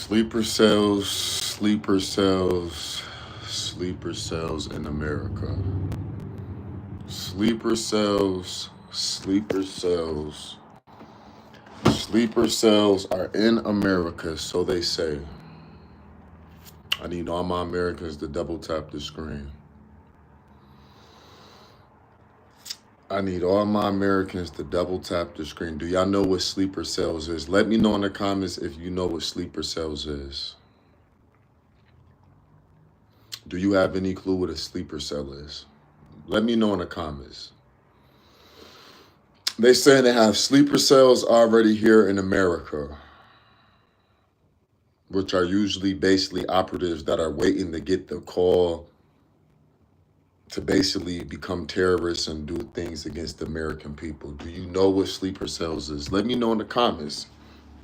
Sleeper cells in America. Sleeper cells are in America, so they say. I need all my Americans to double tap the screen. I need all my Americans to double tap the screen. Do y'all know what sleeper cells is? Let me know in the comments if you know what sleeper cells is. Do you have any clue what a sleeper cell is? Let me know in the comments. They say they have sleeper cells already here in America, which are usually basically operatives that are waiting to get the call to basically become terrorists and do things against the American people. Do you know what sleeper cells is? Let me know in the comments.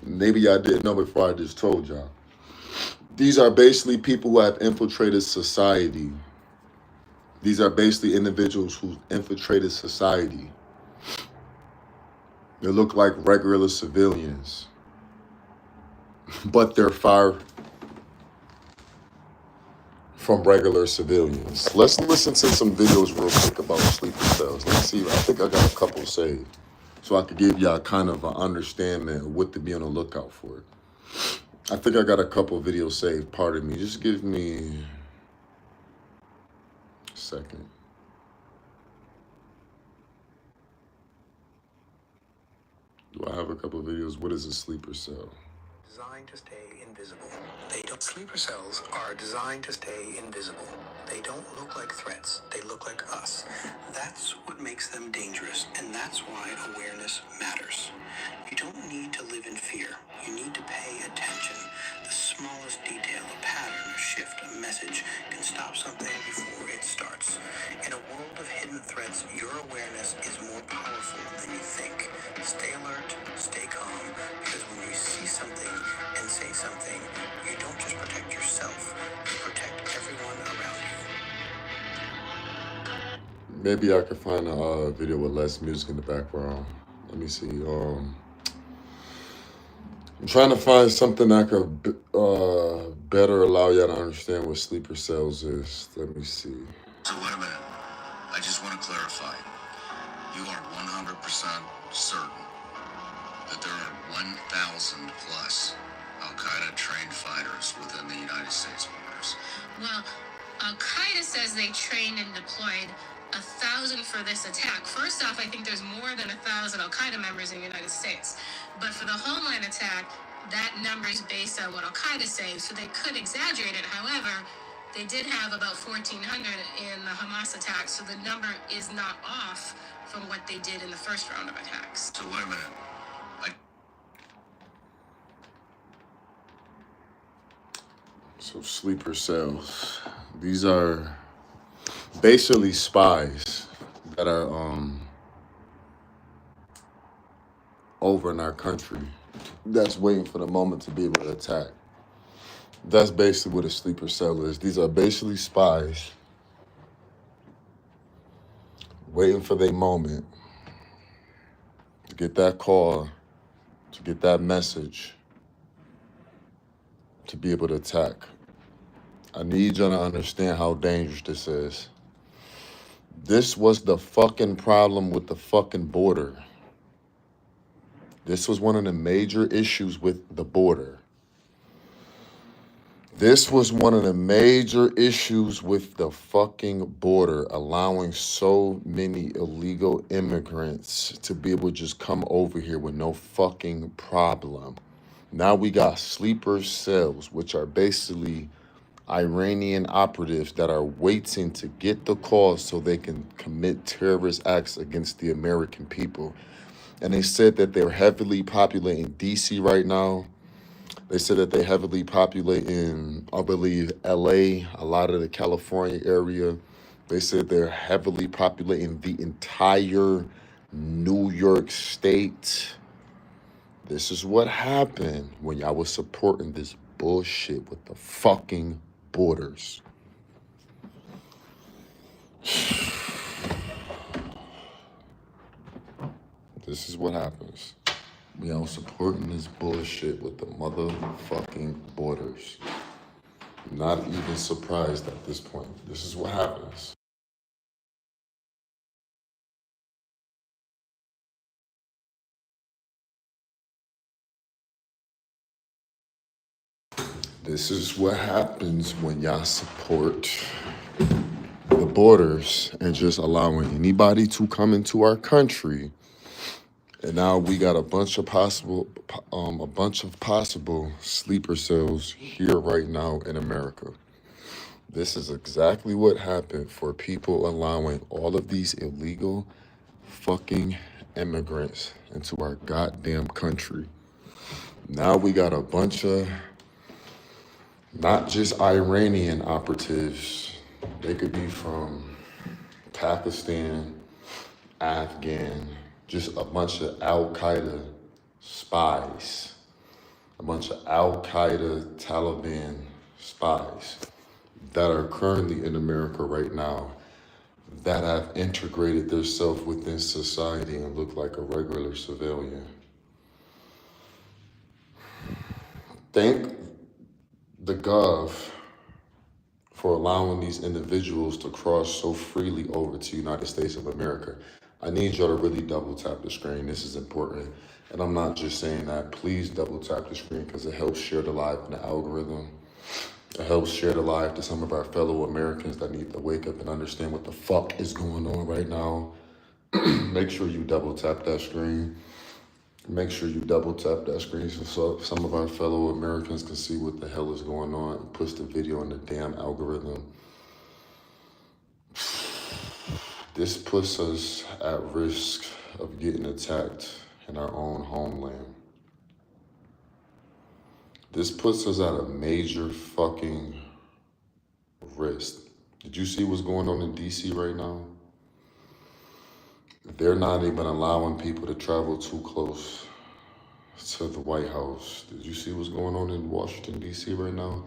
Maybe I didn't know before I just told y'all. These are basically people who have infiltrated society. These are basically individuals who infiltrated society. They look like regular civilians, but they're far from regular civilians. Let's listen to some videos real quick about sleeper cells. Let's see. I think I got a couple saved, so I could give y'all kind of an understanding of what to be on the lookout for. I think I got a couple videos saved. Pardon me. Just give me a second. Do I have a couple of videos? What is a sleeper cell? Designed to stay invisible. Sleeper cells are designed to stay invisible. They don't look like threats. They look like us. That's what makes them dangerous, and that's why awareness matters. You don't need to live in fear. You need to pay attention. The smallest detail, a pattern, a shift, a message can stop something before it starts. In a world of hidden threats, your awareness is more powerful than you think. Stay alert, stay calm, because when you see something and say something, you don't just protect yourself, you protect everyone around you. Maybe I could find a video with less music in the background. Let me see. I'm trying to find something that could better allow y'all to understand what sleeper cells is. Let me see. So wait a minute. I just want to clarify. You are 100% certain that there are 1,000 plus Al-Qaeda trained fighters within the United States borders? Well, Al-Qaeda says they trained and deployed 1,000 for this attack. First off, I think there's more than 1,000 Al-Qaeda members in the United States. But for the Homeland attack, that number is based on what Al-Qaeda says, so they could exaggerate it. However, they did have about 1,400 in the Hamas attack, so the number is not off from what they did in the first round of attacks. So wait a minute. So sleeper cells. These are basically spies that are over in our country that's waiting for the moment to be able to attack. That's basically what a sleeper cell is. These are basically spies waiting for their moment to get that call, to get that message, to be able to attack. I need y'all to understand how dangerous this is. This was the fucking problem with the fucking border. This was one of the major issues with the border. This was one of the major issues with the fucking border, allowing so many illegal immigrants to be able to just come over here with no fucking problem. Now we got sleeper cells, which are basically Iranian operatives that are waiting to get the call so they can commit terrorist acts against the American people. And they said that they're heavily populating DC right now. They said that they heavily populate in, I believe, LA, a lot of the California area. They said they're heavily populating the entire New York State. This is what happened when y'all was supporting this bullshit with the fucking borders. This is what happens. We out supporting this bullshit with the motherfucking borders. Not even surprised at this point. This is what happens. This is what happens when y'all support the borders and just allowing anybody to come into our country. And now we got a bunch of possible sleeper cells here right now in America. This is exactly what happened for people allowing all of these illegal fucking immigrants into our goddamn country. Now we got a bunch of not just Iranian operatives. They could be from Pakistan, Afghan, just a bunch of Al-Qaeda spies, a bunch of Al-Qaeda Taliban spies that are currently in America right now that have integrated themselves within society and look like a regular civilian. Thank the Gov for allowing these individuals to cross so freely over to United States of America. I need y'all to really double tap the screen. This is important. And I'm not just saying that. Please double tap the screen because it helps share the live in the algorithm. It helps share the live to some of our fellow Americans that need to wake up and understand what the fuck is going on right now. Make sure you double tap that screen. Make sure you double tap that screen so some of our fellow Americans can see what the hell is going on and push the video in the damn algorithm. This puts us at risk of getting attacked in our own homeland. This puts us at a major fucking risk. Did you see what's going on in DC right now? They're not even allowing people to travel too close to the White House. Did you see what's going on in Washington, D.C. right now?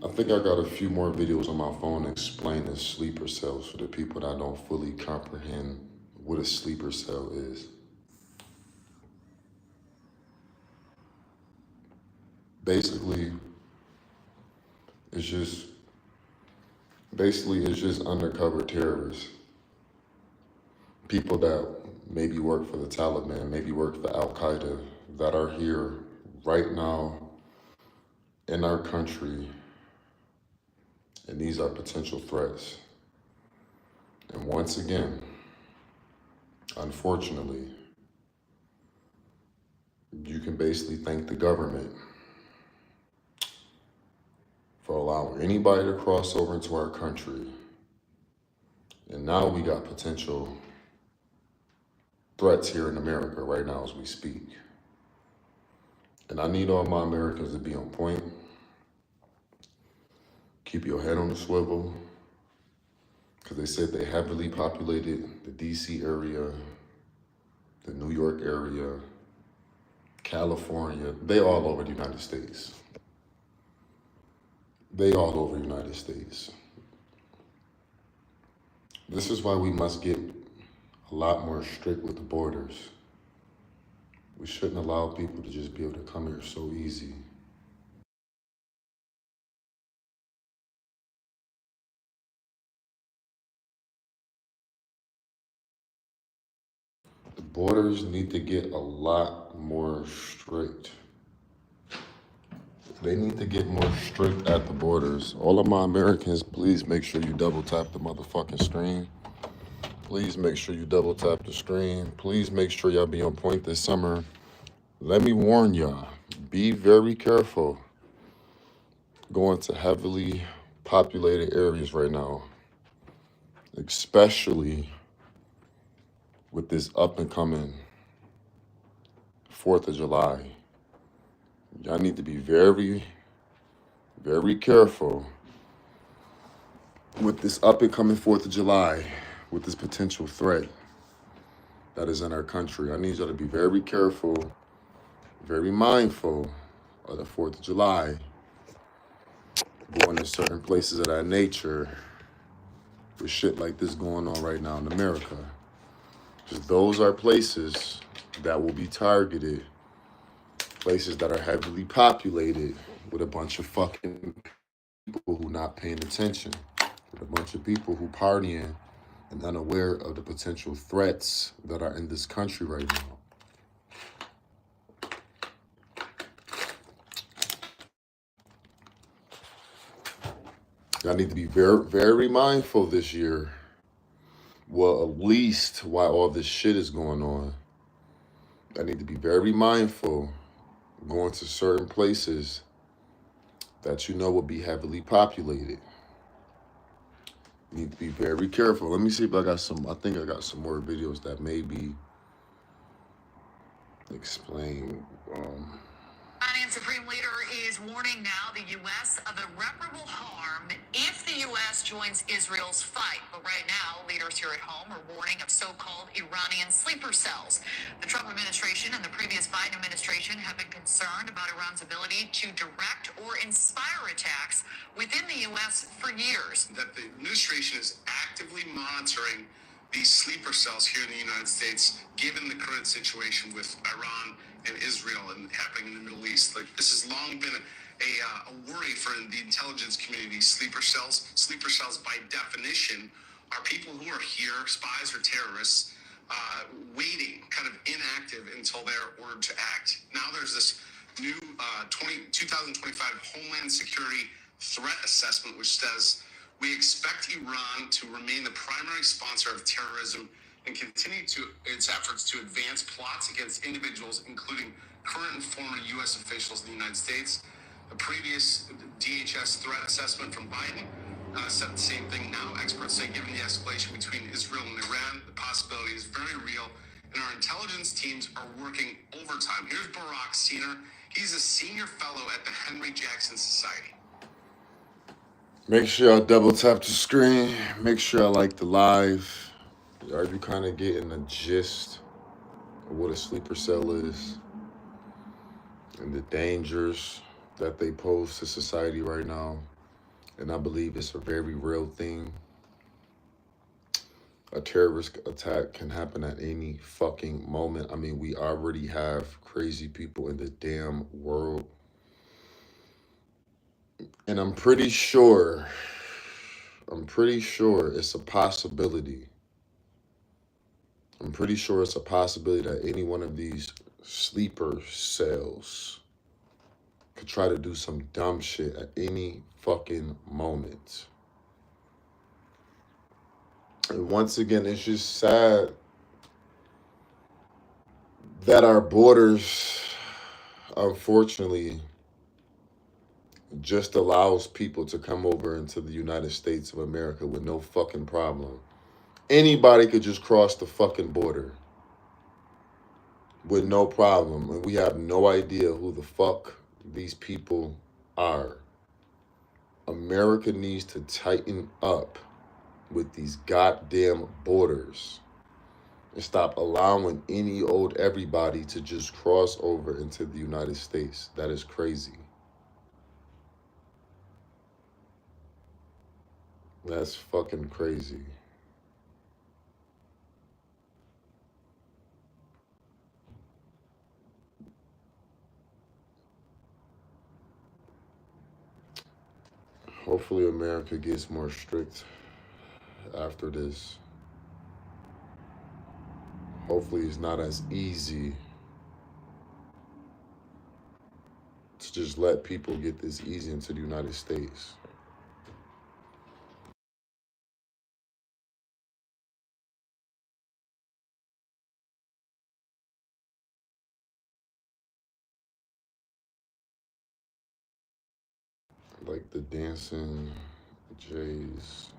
I think I got a few more videos on my phone explaining sleeper cells for the people that don't fully comprehend what a sleeper cell is. Basically, it's just undercover terrorists. People that maybe work for the Taliban, maybe work for Al-Qaeda, that are here right now in our country, and these are potential threats. And once again, unfortunately, you can basically thank the government for allowing anybody to cross over into our country. And now we got potential threats here in America right now as we speak. And I need all my Americans to be on point. Keep your head on the swivel. Because they said they heavily populated the DC area, the New York area, California. They all over the United States. They all over the United States. This is why we must get a lot more strict with the borders. We shouldn't allow people to just be able to come here so easy. The borders need to get a lot more strict. They need to get more strict at the borders. All of my Americans, please make sure you double tap the motherfucking screen. Please make sure you double tap the screen. Please make sure y'all be on point this summer. Let me warn y'all, be very careful going to heavily populated areas right now, especially with this up and coming 4th of July. Y'all need to be very, very careful with this up and coming 4th of July, with this potential threat that is in our country. I need y'all to be very careful, very mindful of the 4th of July, going to certain places of that nature with shit like this going on right now in America. Because those are places that will be targeted places that are heavily populated with a bunch of fucking people who not paying attention, with a bunch of people who partying and unaware of the potential threats that are in this country right now. I need to be very, very mindful this year. Well, at least while all this shit is going on, I need to be very mindful going to certain places that you know will be heavily populated. You need to be very careful. Let me see if I got some. I think I got some more videos that maybe explain. Iranian Supreme Leader is warning now the U.S. of irreparable harm if the U.S. joins Israel's fight. But right now, leaders here at home are warning of so-called Iranian sleeper cells. The Trump administration and the previous Biden administration have been concerned about Iran's ability to direct or inspire attacks within the U.S. for years. That the administration is actively monitoring these sleeper cells here in the United States, given the current situation with Iran and Israel and happening in the Middle East. Like, this has long been a worry for the intelligence community. Sleeper cells by definition are people who are here, spies or terrorists, waiting, kind of inactive until they're ordered to act. Now there's this new 2025 Homeland Security Threat Assessment, which says we expect Iran to remain the primary sponsor of terrorism and continue its efforts to advance plots against individuals, including current and former U.S. officials in the United States. The previous DHS threat assessment from Biden said the same thing. Now experts say, given the escalation between Israel and Iran, the possibility is very real, and our intelligence teams are working overtime. Here's Barak Senior. He's a senior fellow at the Henry Jackson Society. Make sure y'all double tap the screen. Make sure I like the live. Are you kind of getting a gist of what a sleeper cell is and the dangers that they pose to society right now? And I believe it's a very real thing. A terrorist attack can happen at any fucking moment. I mean, we already have crazy people in the damn world. And I'm pretty sure it's a possibility. I'm pretty sure it's a possibility that any one of these sleeper cells could try to do some dumb shit at any fucking moment. And once again, it's just sad that our borders, unfortunately, just allows people to come over into the United States of America with no fucking problem. Anybody could just cross the fucking border with no problem. And we have no idea who the fuck these people are. America needs to tighten up with these goddamn borders and stop allowing any old everybody to just cross over into the United States. That is crazy. That's fucking crazy. Hopefully America gets more strict after this. Hopefully it's not as easy to just let people get this easy into the United States. Like the dancing Jays.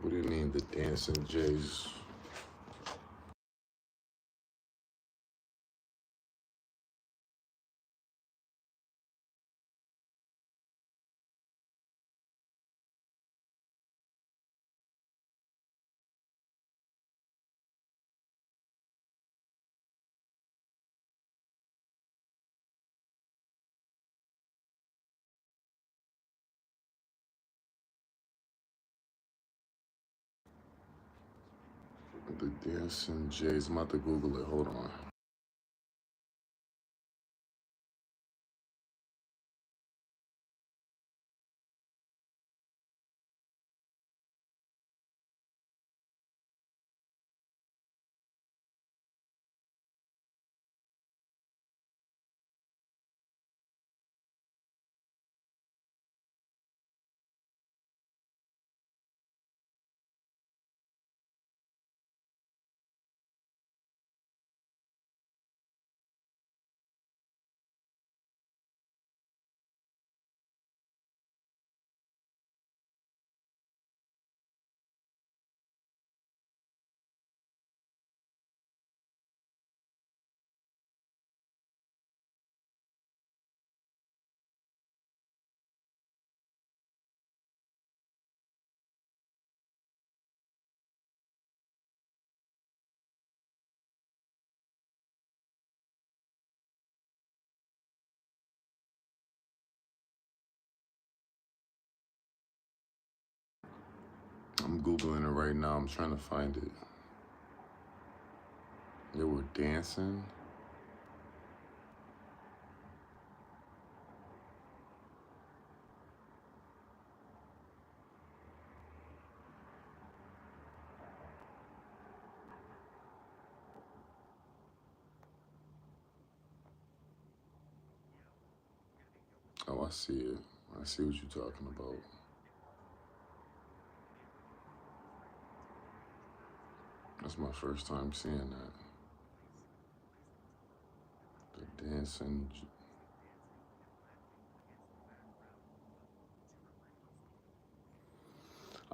What do you mean the dancing Jays? Dancing Jays. I'm about to Google it. Hold on. I'm Googling it right now. I'm trying to find it. They were dancing. Oh, I see it. I see what you're talking about. That's my first time seeing that. The dancing.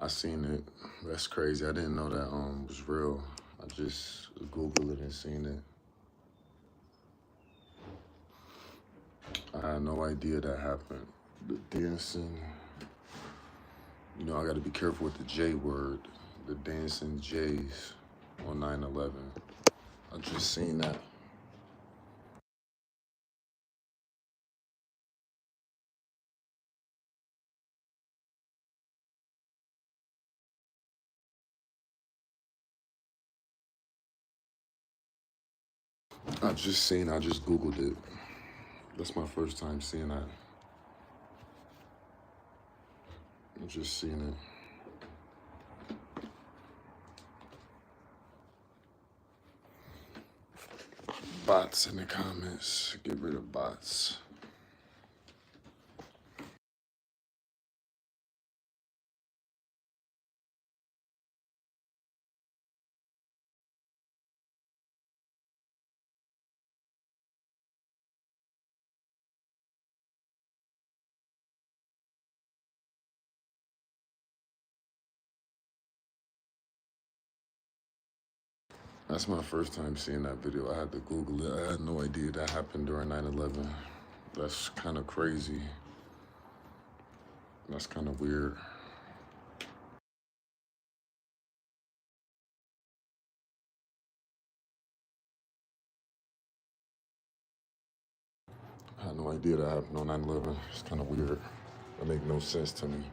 I seen it. That's crazy. I didn't know that was real. I just Googled it and seen it. I had no idea that happened. The dancing. You know, I got to be careful with the J word. The dancing J's on 9/11. I just seen that. I just Googled it. That's my first time seeing that. I just seen it. Bots in the comments. Get rid of bots. That's my first time seeing that video. I had to Google it. I had no idea that happened during 9/11. That's kind of crazy. That's kind of weird. I had no idea that happened on 9/11. It's kind of weird. That make no sense to me.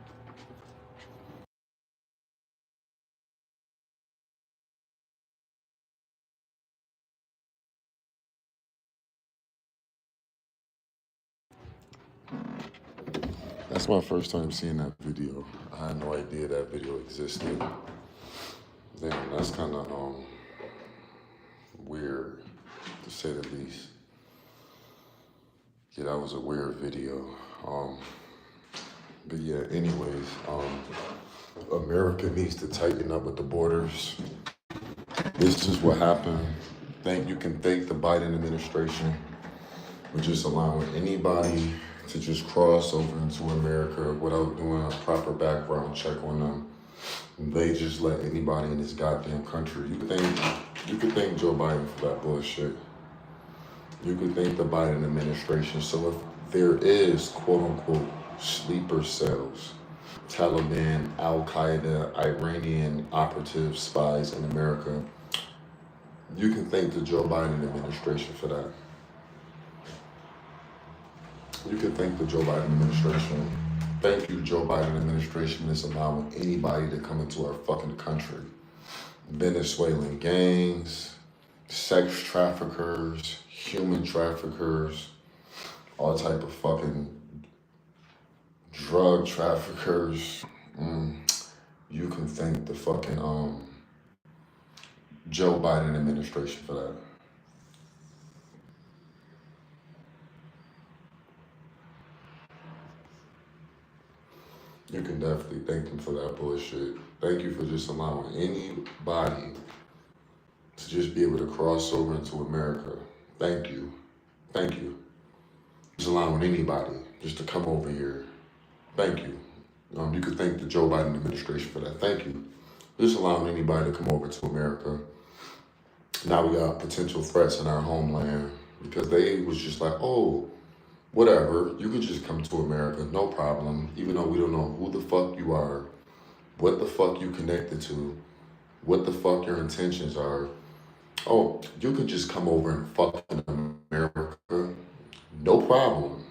That's my first time seeing that video. I had no idea that video existed. Damn, that's kind of weird, to say the least. Yeah, that was a weird video. But yeah, anyways, America needs to tighten up with the borders. This is what happened. You can thank the Biden administration for just allowing anybody to just cross over into America without doing a proper background check on them. They just let anybody in this goddamn country. You could thank Joe Biden for that bullshit. You could thank the Biden administration. So if there is quote unquote sleeper cells, Taliban, Al Qaeda, Iranian operatives, spies in America, you can thank the Joe Biden administration for that. You can thank the Joe Biden administration. Thank you, Joe Biden administration, is allowing anybody to come into our fucking country. Venezuelan gangs, sex traffickers, human traffickers, all type of fucking drug traffickers. You can thank the fucking Joe Biden administration for that. You can definitely thank them for that bullshit. Thank you for just allowing anybody to just be able to cross over into America. Thank you. Thank you. Just allowing anybody just to come over here. Thank you. You could thank the Joe Biden administration for that. Thank you. Just allowing anybody to come over to America. Now we got potential threats in our homeland because they was just like, oh, whatever, you could just come to America, no problem, even though we don't know who the fuck you are, what the fuck you connected to, what the fuck your intentions are. Oh, you could just come over and fuck in America, no problem,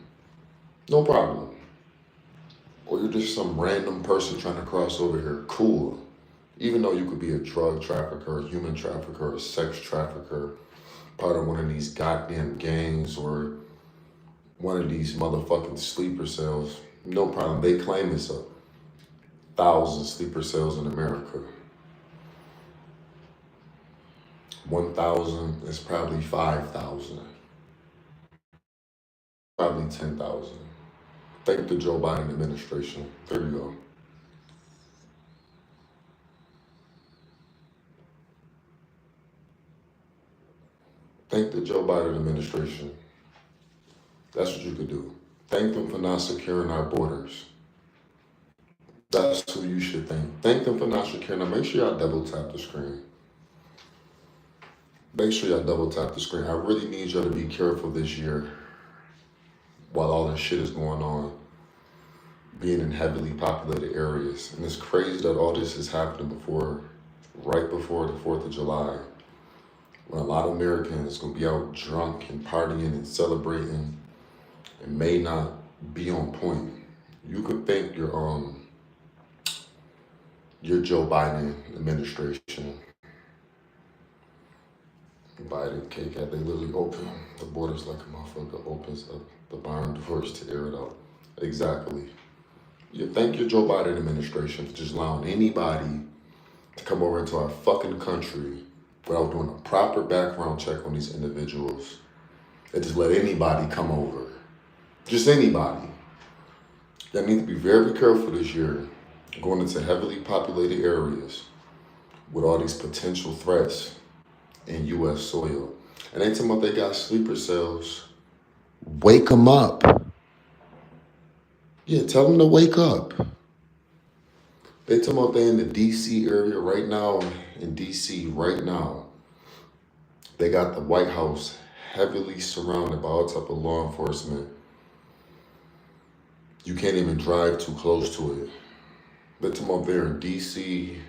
no problem. Or you're just some random person trying to cross over here, cool. Even though you could be a drug trafficker, a human trafficker, a sex trafficker, part of one of these goddamn gangs or one of these motherfucking sleeper cells, no problem. They claim it's 1,000 sleeper cells in America. 1,000 is probably 5,000, probably 10,000. Thank the Joe Biden administration. There you go. Thank the Joe Biden administration. That's what you could do. Thank them for not securing our borders. That's who you should thank. Thank them for not securing them. Make sure y'all double tap the screen. Make sure y'all double tap the screen. I really need y'all to be careful this year while all this shit is going on, being in heavily populated areas. And it's crazy that all this is happening right before the 4th of July, when a lot of Americans are going to be out drunk and partying and celebrating and may not be on point. You could thank your Joe Biden administration. Biden cake, they literally open the borders like a motherfucker opens up the barn doors to air it out. Exactly. You thank your Joe Biden administration for just allowing anybody to come over into our fucking country without doing a proper background check on these individuals. They just let anybody come over. Just anybody. Y'all need to be very careful this year going into heavily populated areas with all these potential threats in U.S. soil. And they talking about they got sleeper cells. Wake them up. Yeah, tell them to wake up. They talking about they in the D.C. area right now. In D.C. right now, they got the White House heavily surrounded by all type of law enforcement. You can't even drive too close to it. They're talking about they're in D.C.,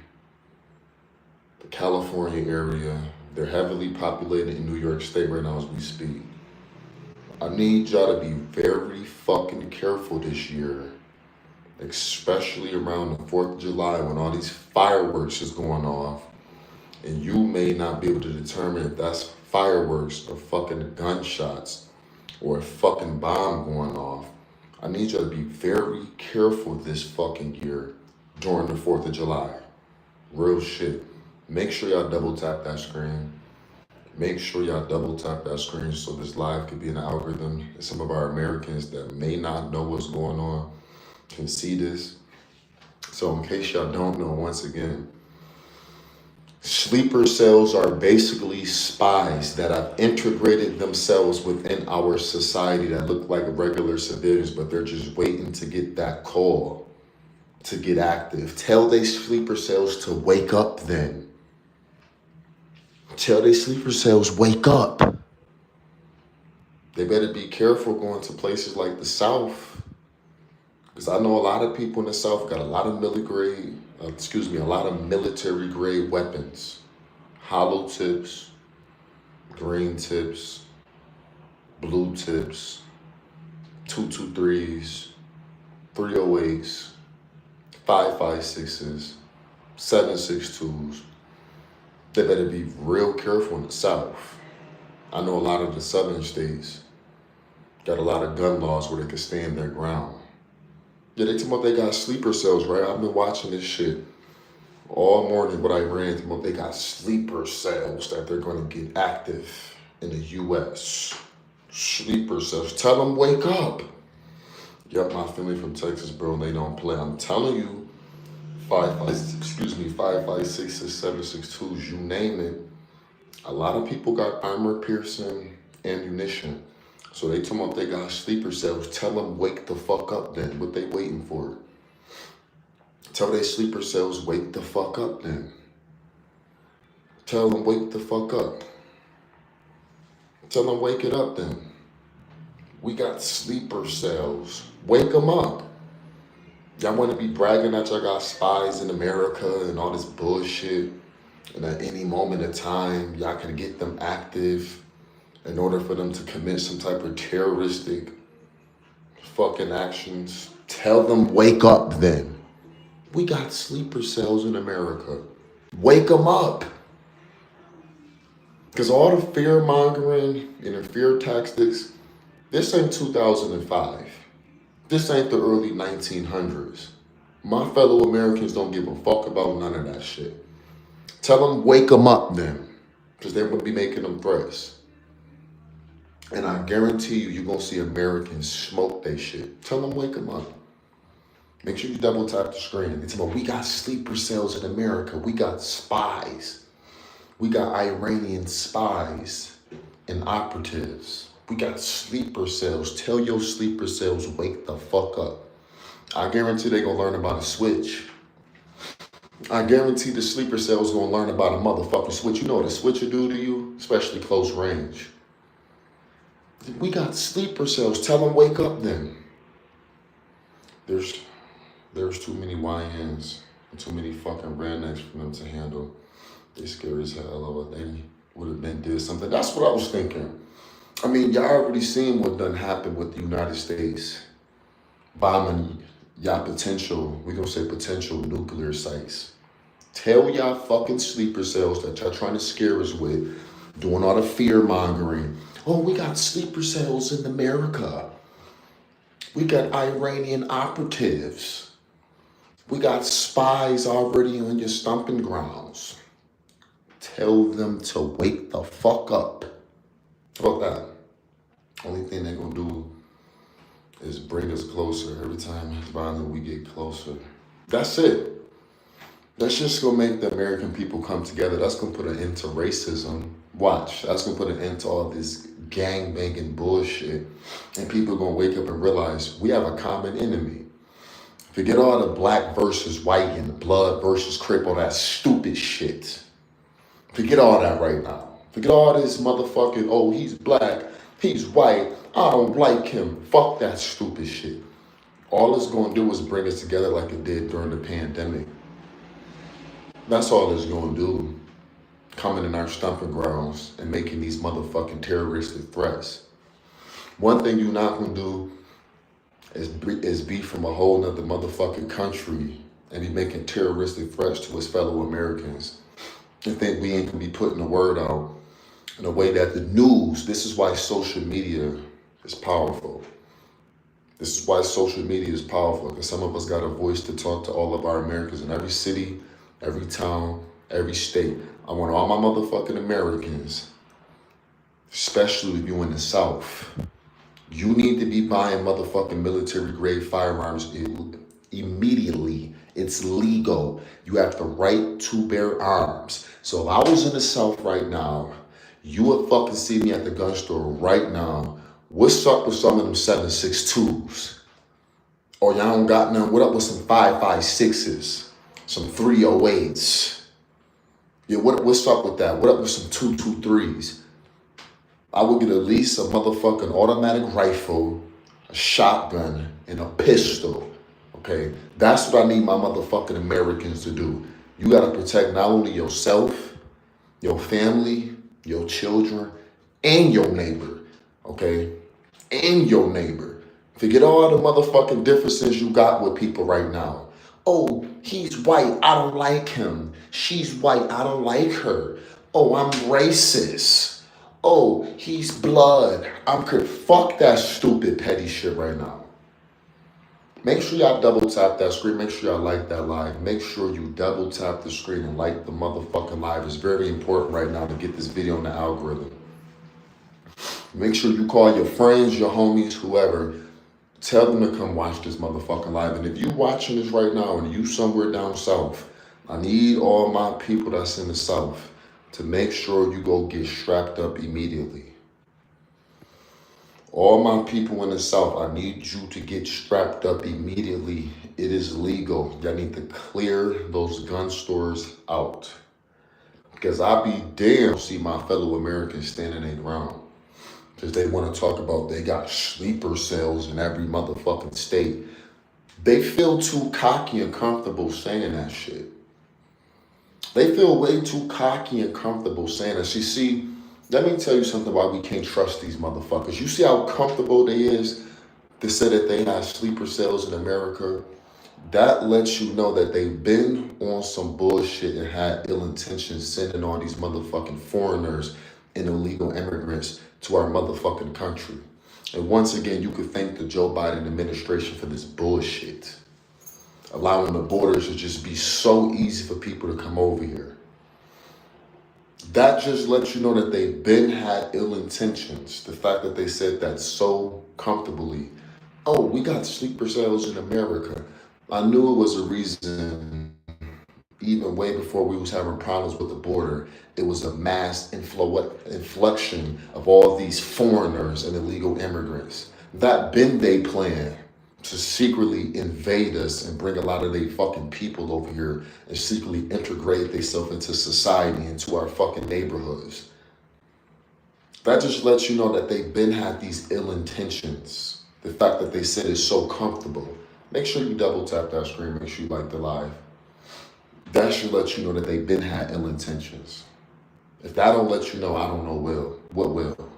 the California area. They're heavily populated in New York State right now as we speak. I need y'all to be very fucking careful this year, especially around the 4th of July when all these fireworks is going off, and you may not be able to determine if that's fireworks or fucking gunshots or a fucking bomb going off. I need y'all to be very careful this fucking year during the 4th of July. Real shit. Make sure y'all double tap that screen. Make sure y'all double tap that screen so this live could be in the algorithm. And some of our Americans that may not know what's going on can see this. So in case y'all don't know, once again, sleeper cells are basically spies that have integrated themselves within our society that look like regular civilians, but they're just waiting to get that call to get active. Tell they sleeper cells to wake up then. Tell they sleeper cells, wake up. They better be careful going to places like the South. Because I know a lot of people in the South got a lot of military grade weapons. Hollow tips, green tips, blue tips, 223s, 308s, 556s, 762s. They better be real careful in the South. I know a lot of the southern states got a lot of gun laws where they can stand their ground. Yeah, they talking about they got sleeper cells, right? I've been watching this shit all morning, but I ran to them. They got sleeper cells that they're going to get active in the U.S. Sleeper cells. Tell them wake up. Yep, my family from Texas, bro, and they don't play. I'm telling you, 556 762s, you name it. A lot of people got armor-piercing ammunition. So they talking about they got sleeper cells. Tell them wake the fuck up then. What they waiting for? Tell they sleeper cells wake the fuck up then. Tell them wake the fuck up. Tell them wake it up then. We got sleeper cells. Wake them up. Y'all want to be bragging that y'all got spies in America and all this bullshit. And at any moment of time, y'all can get them active in order for them to commit some type of terroristic fucking actions. Tell them wake up then. We got sleeper cells in America. Wake them up. Because all the fear mongering and the fear tactics, this ain't 2005. This ain't the early 1900s. My fellow Americans don't give a fuck about none of that shit. Tell them wake them up then. Because they would be making them threats. And I guarantee you, you're going to see Americans smoke they shit. Tell them wake them up. Make sure you double tap the screen. It's about we got sleeper cells in America. We got spies. We got Iranian spies and operatives. We got sleeper cells. Tell your sleeper cells wake the fuck up. I guarantee they gonna learn about a switch. I guarantee the sleeper cells gonna learn about a motherfucking switch. You know what a switch will do to you, especially close range. We got sleeper cells. Tell them wake up then. There's too many YNs and too many fucking rednecks for them to handle. They scary as hell. They would have been did something. That's what I was thinking. I mean, y'all already seen what done happened with the United States bombing y'all potential, we gonna say potential nuclear sites. Tell y'all fucking sleeper cells that y'all trying to scare us with, doing all the fear mongering. Oh, we got sleeper cells in America. We got Iranian operatives. We got spies already on your stomping grounds. Tell them to wake the fuck up. How about that? Only thing they're gonna do is bring us closer. Every time it's violent, we get closer. That's it. That's just gonna make the American people come together. That's gonna put an end to racism. Watch. That's gonna put an end to all this gang banging bullshit. And people are gonna wake up and realize we have a common enemy. Forget all the black versus white and the blood versus crip, all that stupid shit. Forget all that right now. Forget all this motherfucking, oh, he's black, he's white, I don't like him. Fuck that stupid shit. All it's gonna do is bring us together like it did during the pandemic. That's all it's gonna do. Coming in our stomping grounds and making these motherfucking terroristic threats. One thing you're not gonna do is be from a whole nother motherfucking country and be making terroristic threats to his fellow Americans and think we ain't gonna be putting the word out in a way that the news, this is why social media is powerful. This is why social media is powerful, because some of us got a voice to talk to all of our Americans in every city, every town, every state. I want all my motherfucking Americans, especially if you're in the South, you need to be buying motherfucking military grade firearms immediately. It's legal. You have the right to bear arms. So if I was in the South right now, you would fucking see me at the gun store right now. What's up with some of them 7.62s? Or y'all don't got none? What up with some 5.56s? Some 308s? Yeah, what's up with that? What up with some 223s? I would get at least a motherfucking automatic rifle, a shotgun, and a pistol. Okay? That's what I need my motherfucking Americans to do. You gotta protect not only yourself, your family, your children, and your neighbor. Okay? And your neighbor. Forget all the motherfucking differences you got with people right now. Oh, he's white, I don't like him. She's white, I don't like her. Oh, I'm racist. Oh, he's blood. Fuck that stupid petty shit right now. Make sure y'all double tap that screen. Make sure y'all like that live. Make sure you double tap the screen and like the motherfucking live. It's very important right now to get this video in the algorithm. Make sure you call your friends, your homies, whoever. Tell them to come watch this motherfucking live. And if you watching this right now and you somewhere down south, I need all my people that's in the south to make sure you go get strapped up immediately. All my people in the south, I need you to get strapped up immediately. It is legal. Y'all need to clear those gun stores out. Because I be damn see my fellow Americans standing their ground. Because they want to talk about they got sleeper cells in every motherfucking state. They feel too cocky and comfortable saying that shit. They feel way too cocky and comfortable saying that. See, let me tell you something why we can't trust these motherfuckers. You see how comfortable they is to say that they have sleeper cells in America? That lets you know that they've been on some bullshit and had ill intentions sending all these motherfucking foreigners and illegal immigrants to our motherfucking country. And once again, you could thank the Joe Biden administration for this bullshit. Allowing the borders to just be so easy for people to come over here. That just lets you know that they've been had ill intentions. The fact that they said that so comfortably. Oh, we got sleeper cells in America. I knew it was a reason, even way before we was having problems with the border. It was a mass inflection of all these foreigners and illegal immigrants. That been they plan to secretly invade us and bring a lot of their fucking people over here and secretly integrate themselves into society, into our fucking neighborhoods. That just lets you know that they've been had these ill intentions. The fact that they said it's so comfortable. Make sure you double tap that screen. Make sure you like the live. That should let you know that they've been had ill intentions. If that don't let you know, I don't know what will.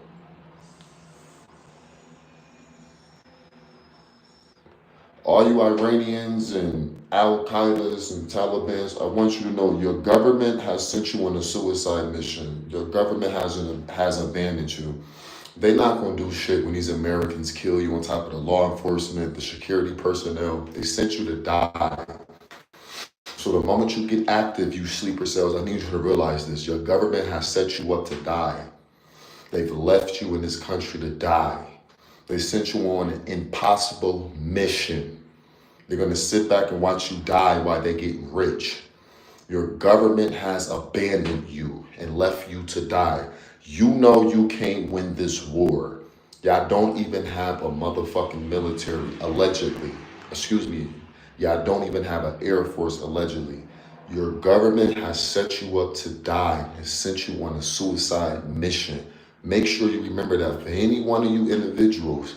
All you Iranians and Al-Qaeda's and Taliban's, I want you to know your government has sent you on a suicide mission. Your government has abandoned you. They're not going to do shit when these Americans kill you on top of the law enforcement, the security personnel. They sent you to die. So the moment you get active, you sleeper cells, I need you to realize this. Your government has set you up to die. They've left you in this country to die. They sent you on an impossible mission. They're going to sit back and watch you die while they get rich. Your government has abandoned you and left you to die. You know you can't win this war. Y'all don't even have a motherfucking military, allegedly. Y'all don't even have an Air Force, allegedly. Your government has set you up to die and sent you on a suicide mission. Make sure you remember that for any one of you individuals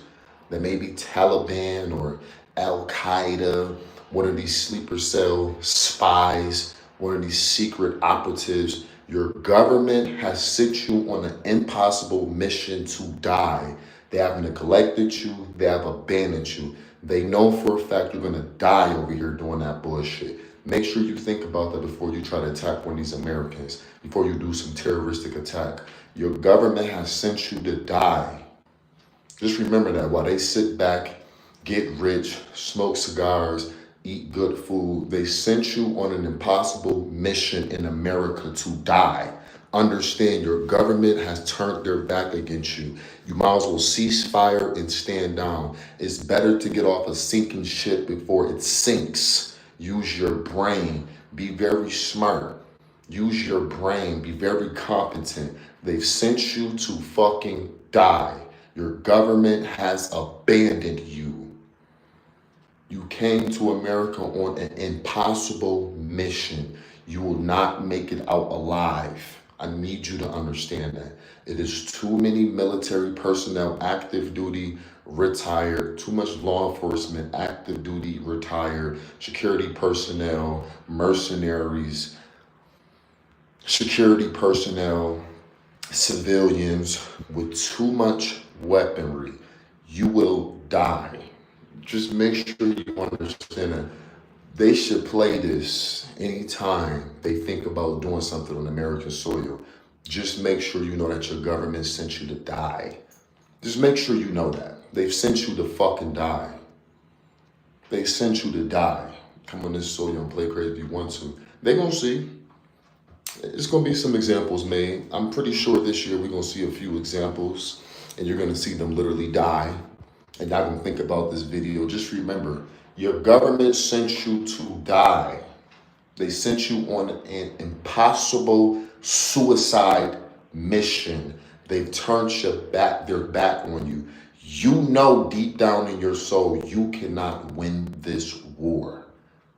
that may be Taliban or Al-Qaeda, one of these sleeper cell spies, one of these secret operatives, your government has sent you on an impossible mission to die. They have neglected you. They have abandoned you. They know for a fact you're going to die over here doing that bullshit. Make sure you think about that before you try to attack one of these Americans, before you do some terroristic attack. Your government has sent you to die. Just remember that while they sit back, get rich, smoke cigars, eat good food, they sent you on an impossible mission in America to die. Understand your government has turned their back against you. You might as well cease fire and stand down. It's better to get off a sinking ship before it sinks. Use your brain. Be very smart. Use your brain. Be very competent. They've sent you to fucking die. Your government has abandoned you. You came to America on an impossible mission. You will not make it out alive. I need you to understand that. It is too many military personnel, active duty, retired, too much law enforcement, active duty, retired, security personnel, mercenaries, security personnel, civilians with too much weaponry. You will die. Just make sure you understand that. They should play this anytime they think about doing something on American soil. Just make sure you know that your government sent you to die. Just make sure you know that. They've sent you to fucking die. They sent you to die. Come on this soil and play crazy if you want to. They're gonna see. It's gonna be some examples made. I'm pretty sure this year we're gonna see a few examples and you're gonna see them literally die. And y'all gonna think about this video. Just remember, your government sent you to die. They sent you on an impossible suicide mission. They've turned their back on you. You know deep down in your soul, you cannot win this war.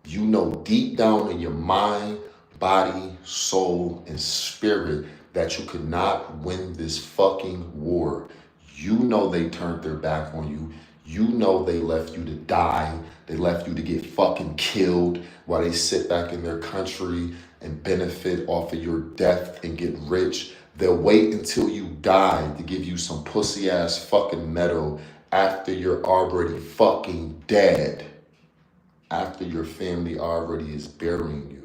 You know deep down in your mind, body, soul, and spirit that you could not win this fucking war. You know they turned their back on you. You know they left you to die. They left you to get fucking killed while they sit back in their country and benefit off of your death and get rich. They'll wait until you die to give you some pussy ass fucking medal after you're already fucking dead. After your family already is burying you.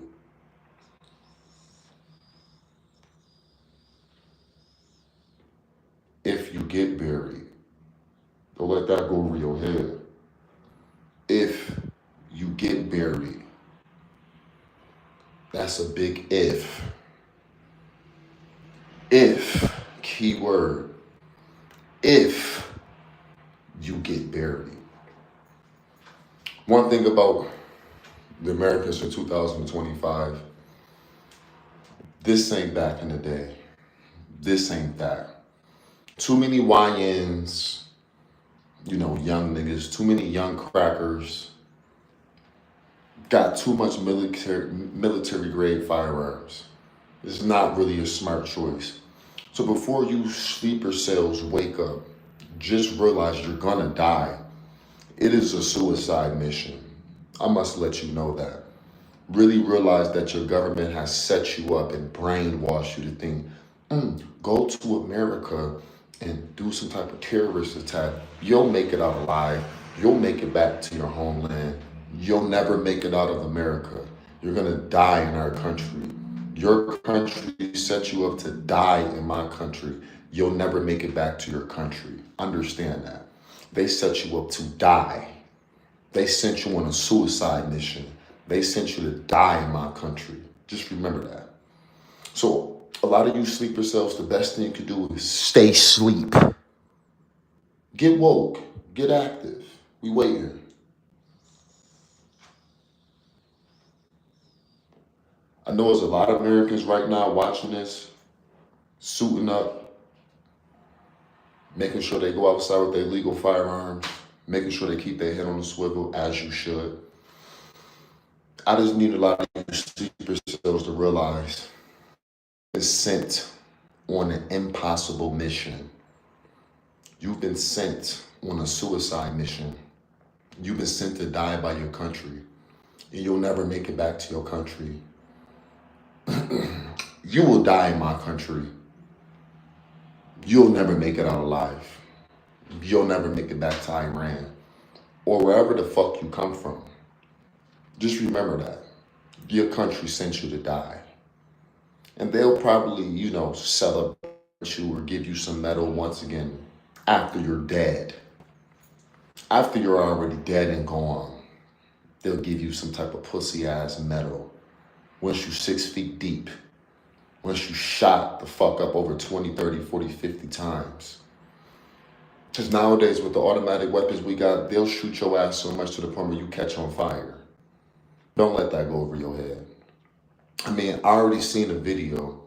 If you get buried, don't let that go over your head. If you get buried, that's a big if. If, keyword, if you get buried. One thing about the Americans in 2025, this ain't back in the day. This ain't that. Too many YNs, young niggas, too many young crackers, got too much military grade firearms. It's not really a smart choice. So before you sleeper cells wake up, just realize you're gonna die. It is a suicide mission. I must let you know that. Really realize that your government has set you up and brainwashed you to think, go to America and do some type of terrorist attack. You'll make it out alive. You'll make it back to your homeland. You'll never make it out of America. You're gonna die in our country. Your country set you up to die in my country. You'll never make it back to your country. Understand that. They set you up to die. They sent you on a suicide mission. They sent you to die in my country. Just remember that. So a lot of you sleeper cells, the best thing you can do is stay asleep. Get woke. Get active. We waiting. I know there's a lot of Americans right now watching this, suiting up, making sure they go outside with their legal firearms, making sure they keep their head on the swivel, as you should. I just need a lot of you sleeper cells to realize it's sent on an impossible mission. You've been sent on a suicide mission. You've been sent to die by your country, and you'll never make it back to your country. You will die in my country. You'll never make it out alive. You'll never make it back to Iran or wherever the fuck you come from. Just remember that. Your country sent you to die. And they'll probably, celebrate you or give you some medal once again after you're dead. After you're already dead and gone, they'll give you some type of pussy ass medal. Once you're 6 feet deep, once you shot the fuck up over 20, 30, 40, 50 times. Because nowadays with the automatic weapons we got, they'll shoot your ass so much to the point where you catch on fire. Don't let that go over your head. I already seen a video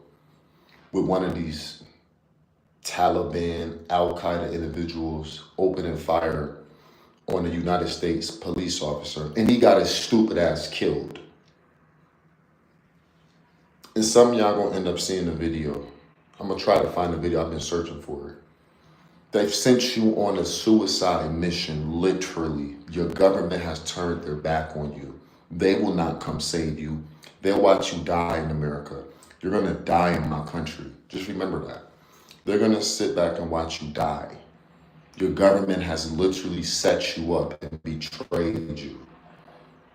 with one of these Taliban, Al-Qaeda individuals opening fire on a United States police officer, and he got his stupid ass killed. And some of y'all gonna end up seeing the video. I'm gonna try to find the video. I've been searching for it. They've sent you on a suicide mission, literally. Your government has turned their back on you. They will not come save you. They'll watch you die in America. You're gonna die in my country. Just remember that. They're gonna sit back and watch you die. Your government has literally set you up and betrayed you.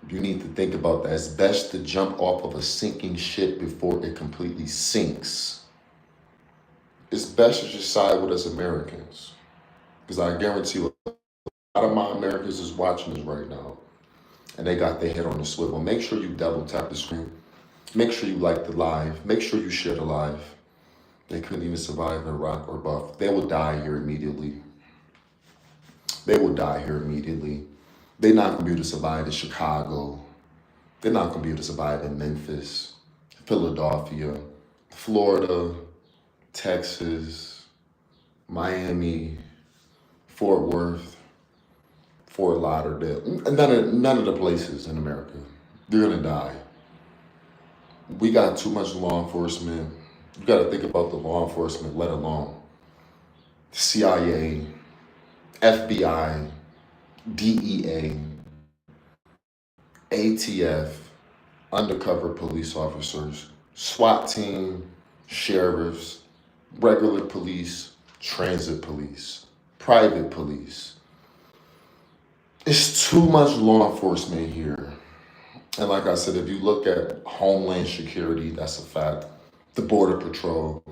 You need to think about that. It's best to jump off of a sinking ship before it completely sinks. It's best to just side with us Americans. Because I guarantee you, a lot of my Americans is watching this right now. And they got their head on the swivel. Make sure you double tap the screen. Make sure you like the live. Make sure you share the live. They couldn't even survive in Iraq or Buff. They will die here immediately. They will die here immediately. They're not going to be able to survive in Chicago. They're not going to be able to survive in Memphis, Philadelphia, Florida, Texas, Miami, Fort Worth, Fort Lauderdale. None of the places in America. They're going to die. We got too much law enforcement. You got to think about the law enforcement, let alone CIA, FBI, DEA, ATF, undercover police officers, SWAT team, sheriffs, regular police, transit police, private police. It's too much law enforcement here. And like I said, if you look at Homeland Security, that's a fact. The Border Patrol.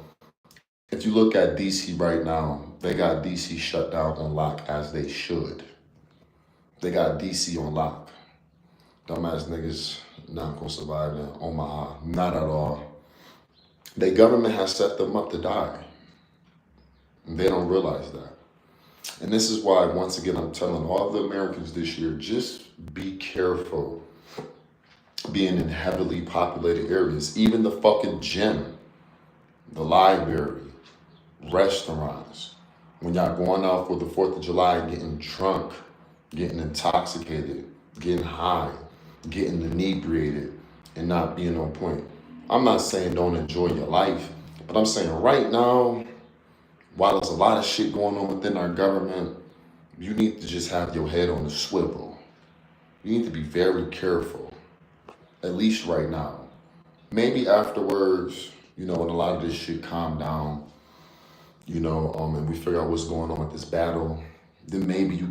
If you look at DC right now, they got DC shut down on lock as they should. They got DC on lock. Dumbass niggas not gonna survive in Omaha. Not at all. The government has set them up to die. And they don't realize that. And this is why, once again, I'm telling all the Americans this year, just be careful being in heavily populated areas. Even the fucking gym, the library, restaurants. When y'all going out for the 4th of July and getting drunk, getting intoxicated, getting high, getting inebriated, and not being on point. I'm not saying don't enjoy your life, but I'm saying right now, while there's a lot of shit going on within our government, you need to just have your head on the swivel. You need to be very careful, at least right now. Maybe afterwards, when a lot of this shit calm down, and we figure out what's going on with this battle, then maybe you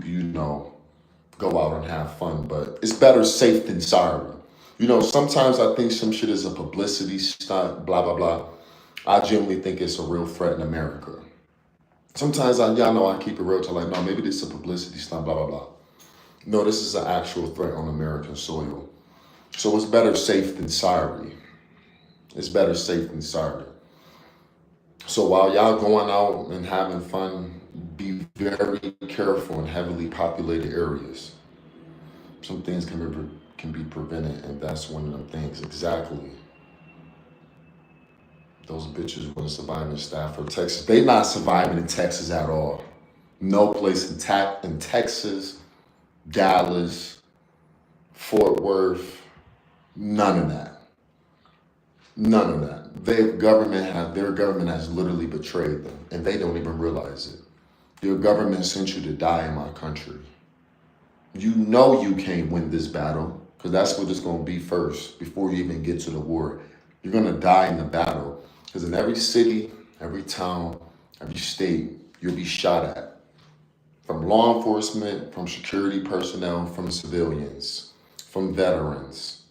go out and have fun. But it's better safe than sorry. Sometimes I think some shit is a publicity stunt, blah, blah, blah. I genuinely think it's a real threat in America. Sometimes y'all know I keep it real to like, no, maybe this is a publicity stunt, blah, blah, blah. No, this is an actual threat on American soil. So it's better safe than sorry. It's better safe than sorry. So while y'all going out and having fun, be very careful in heavily populated areas. Some things can be prevented, and that's one of them things. Exactly. Those bitches wouldn't survive in Stafford, Texas. They not surviving in Texas at all. No place in Texas, Dallas, Fort Worth, none of that. None of that. Their government has literally betrayed them, and they don't even realize it. Your government sent you to die in my country. You know you can't win this battle, because that's what it's going to be first, before you even get to the war. You're going to die in the battle, because in every city, every town, every state, you'll be shot at. From law enforcement, from security personnel, from civilians, from veterans.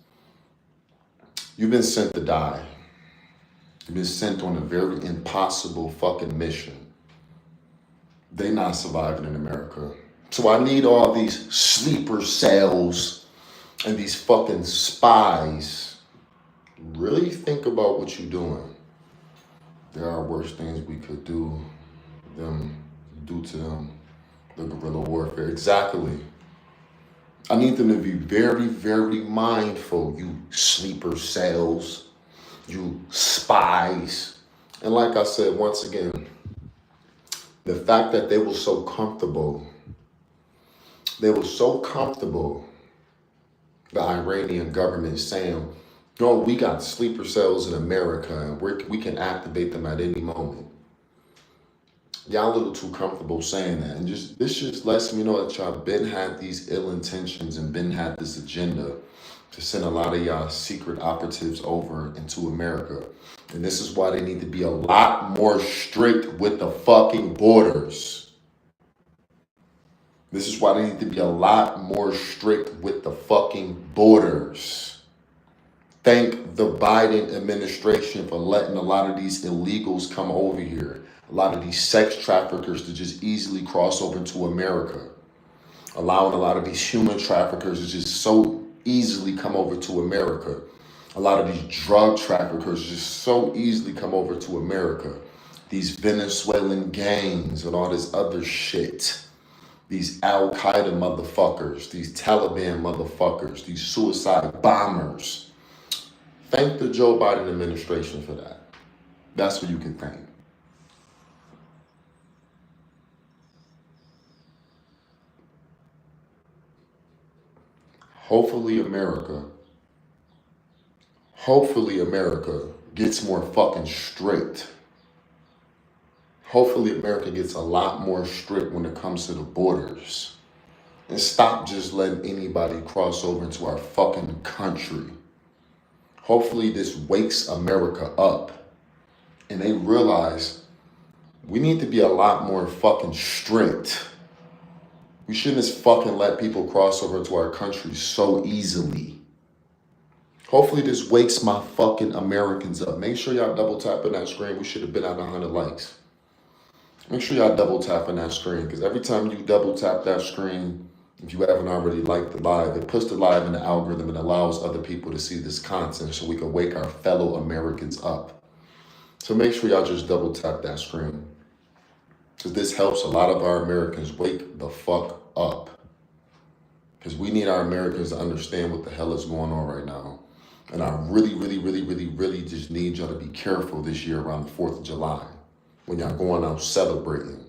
You've been sent to die. You've been sent on a very impossible fucking mission. They not surviving in America. So I need all these sleeper cells and these fucking spies. Really think about what you're doing. There are worse things we could do to them. The guerrilla warfare. Exactly. I need them to be very, very mindful, you sleeper cells, you spies. And like I said, once again, the fact that they were so comfortable, the Iranian government saying, no, we got sleeper cells in America and we can activate them at any moment. Y'all a little too comfortable saying that. And this just lets me know that y'all been had these ill intentions and been had this agenda to send a lot of y'all secret operatives over into America. And this is why they need to be a lot more strict with the fucking borders. This is why they need to be a lot more strict with the fucking borders. Thank the Biden administration for letting a lot of these illegals come over here. A lot of these sex traffickers to just easily cross over to America. Allowing a lot of these human traffickers to just so easily come over to America. A lot of these drug traffickers just so easily come over to America. These Venezuelan gangs and all this other shit. These Al-Qaeda motherfuckers, these Taliban motherfuckers, these suicide bombers. Thank the Joe Biden administration for that. That's what you can thank. Hopefully America gets more fucking strict. Hopefully America gets a lot more strict when it comes to the borders. And stop just letting anybody cross over into our fucking country. Hopefully this wakes America up. And they realize we need to be a lot more fucking strict. We shouldn't just fucking let people cross over into our country so easily. Hopefully this wakes my fucking Americans up. Make sure y'all double tap on that screen. We should have been at 100 likes. Make sure y'all double tap on that screen, because every time you double tap that screen, if you haven't already liked the live, it puts the live in the algorithm and allows other people to see this content so we can wake our fellow Americans up. So make sure y'all just double tap that screen, because this helps a lot of our Americans wake the fuck up. Because we need our Americans to understand what the hell is going on right now. And I really just need y'all to be careful this year around the 4th of July when y'all going out celebrating.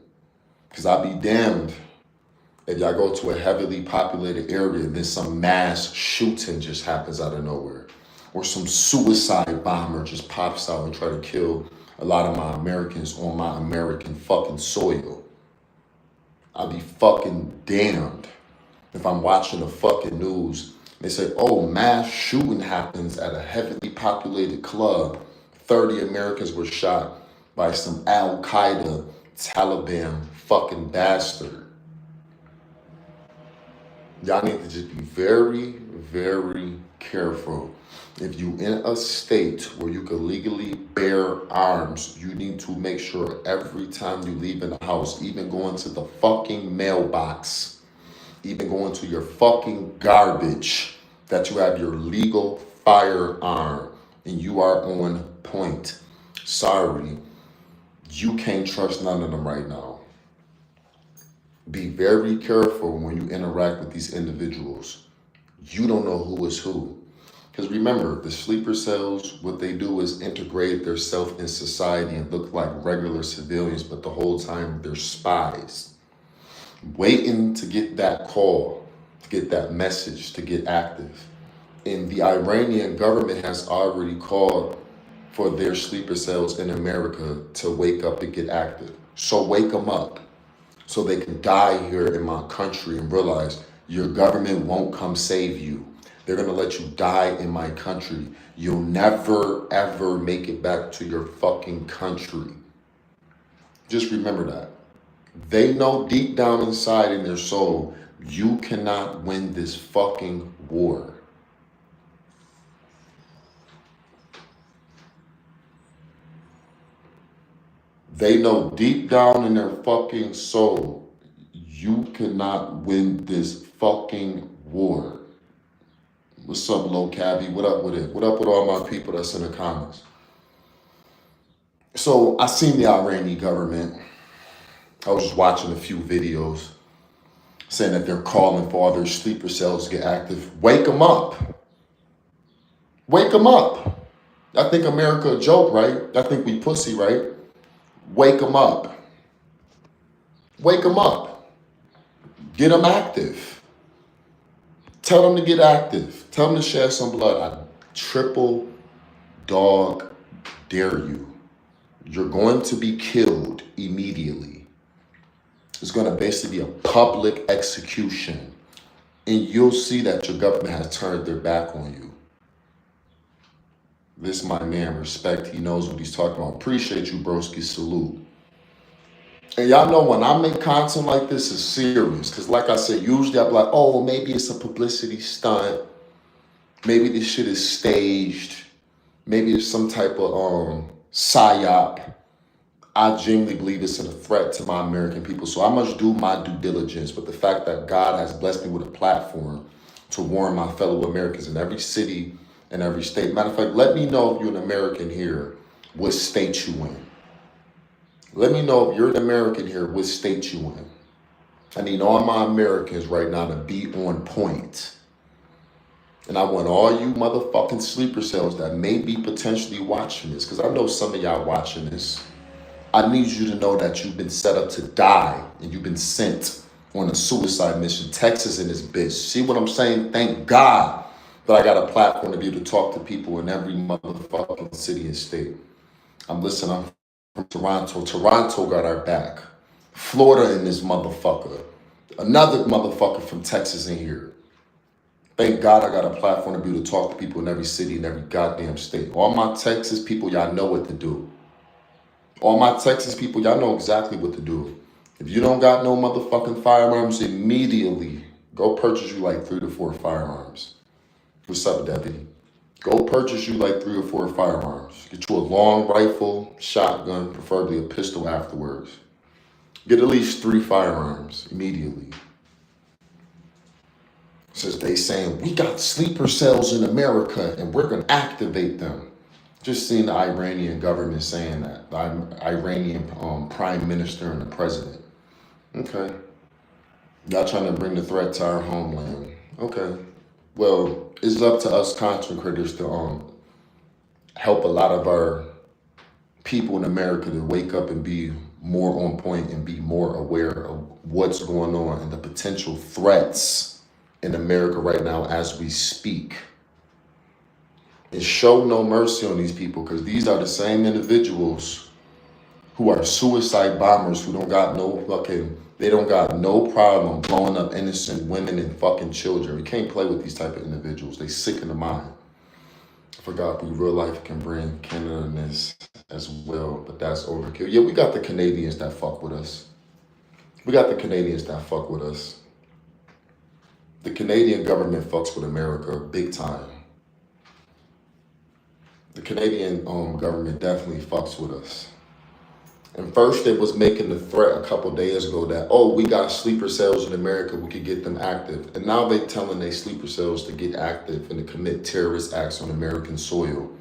Because I'll be damned if y'all go to a heavily populated area and then some mass shooting just happens out of nowhere. Or some suicide bomber just pops out and try to kill a lot of my Americans on my American fucking soil. I'll be fucking damned if I'm watching the fucking news. They say, oh, mass shooting happens at a heavily populated club. 30 Americans were shot by some Al-Qaeda Taliban fucking bastard. Y'all need to just be very careful. If you in a state where you can legally bear arms, you need to make sure every time you leave in the house, even going to the fucking mailbox, even going to your fucking garbage, that you have your legal firearm and you are on point. Sorry, you can't trust none of them right now. Be very careful when you interact with these individuals. You don't know who is who. Because remember, the sleeper cells, what they do is integrate themselves in society and look like regular civilians, but the whole time they're spies. Waiting to get that call, to get that message, to get active. And the Iranian government has already called for their sleeper cells in America to wake up and get active. So wake them up so they can die here in my country and realize your government won't come save you. They're going to let you die in my country. You'll never, ever make it back to your fucking country. Just remember that. They know deep down inside in their soul, you cannot win this fucking war. They know deep down in their fucking soul, you cannot win this fucking war. What's up, Low Cabby? What up with it? What up with all my people that's in the comments? So I seen the Iranian government. I was just watching a few videos saying that they're calling for all their sleeper cells to get active. Wake them up. Wake them up. I think America a joke, right? I think we pussy, right? Wake them up. Wake them up. Get them active. Tell them to get active. Tell them to shed some blood. I triple dog dare you. You're going to be killed immediately. It's going to basically be a public execution. And you'll see that your government has turned their back on you. This my man, respect. He knows what he's talking about. Appreciate you, broski. Salute. And y'all know when I make content like this, it's serious. Because like I said, usually I'm like, oh, maybe it's a publicity stunt. Maybe this shit is staged. Maybe it's some type of psyop. I genuinely believe it's a threat to my American people. So I must do my due diligence. But the fact that God has blessed me with a platform to warn my fellow Americans in every city and every state. Matter of fact, let me know if you're an American here, what state you in. Let me know if you're an American here, what state you in. I need all my Americans right now to be on point. And I want all you motherfucking sleeper cells that may be potentially watching this, because I know some of y'all watching this. I need you to know that you've been set up to die and you've been sent on a suicide mission. Texas in this bitch. See what I'm saying? Thank God that I got a platform to be able to talk to people in every motherfucking city and state. I'm from Toronto. Toronto got our back. Florida in this motherfucker. Another motherfucker from Texas in here. Thank God I got a platform to be able to talk to people in every city and every goddamn state. All my Texas people, y'all know what to do. All my Texas people, y'all know exactly what to do. If you don't got no motherfucking firearms, immediately go purchase you like 3 to 4 firearms. What's up, deputy? Go purchase you like 3 or 4 firearms. Get you a long rifle, shotgun, preferably a pistol afterwards. Get at least 3 firearms immediately. Since they saying, we got sleeper cells in America and we're going to activate them. Just seen the Iranian government saying that. The Iranian prime minister and the president. Okay. Y'all trying to bring the threat to our homeland. Okay. Well, it's up to us content creators to help a lot of our people in America to wake up and be more on point and be more aware of what's going on and the potential threats in America right now as we speak. And show no mercy on these people, because these are the same individuals who are suicide bombers who don't got no problem blowing up innocent women and fucking children. We can't play with these type of individuals. They sick in the mind. I forgot we real life can bring Canada in this as well, but that's overkill. Yeah, we got the Canadians that fuck with us. The Canadian government fucks with America big time. The Canadian government definitely fucks with us. And first they was making the threat a couple days ago that, oh, we got sleeper cells in America, we could get them active. And now they telling they sleeper cells to get active and to commit terrorist acts on American soil.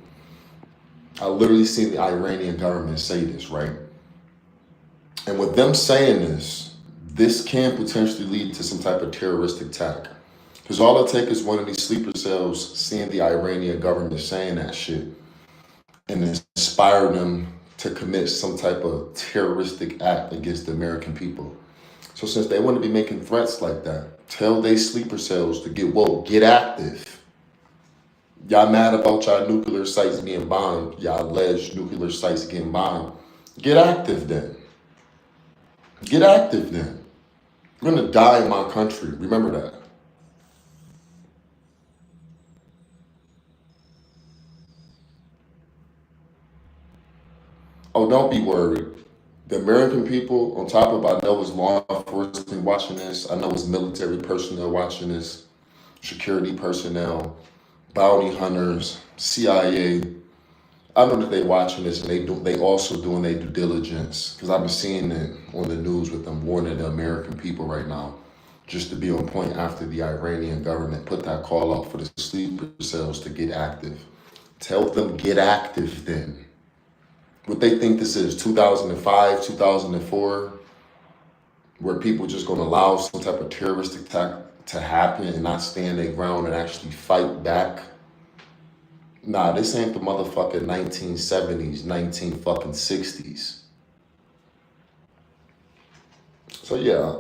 I literally seen the Iranian government say this, right? And with them saying this can potentially lead to some type of terroristic attack. Because all it takes is one of these sleeper cells seeing the Iranian government saying that shit and inspire them to commit some type of terroristic act against the American people. So since they want to be making threats like that, tell they sleeper cells to get woke, get active. Y'all mad about y'all nuclear sites being bombed, y'all alleged nuclear sites getting bombed. Get active then. Get active then. You're gonna die in my country, remember that. Oh, don't be worried. The American people, on top of, I know it's law enforcement watching this, I know it's military personnel watching this, security personnel, bounty hunters, CIA. I know that they watching this and they also doing their due diligence, because I've been seeing it on the news with them warning the American people right now, just to be on point after the Iranian government put that call out for the sleeper cells to get active. Tell them get active then. What they think this is, 2005, 2004, where people just gonna allow some type of terroristic attack to happen and not stand their ground and actually fight back. Nah, this ain't the motherfucking 1970s, 1960s. So yeah,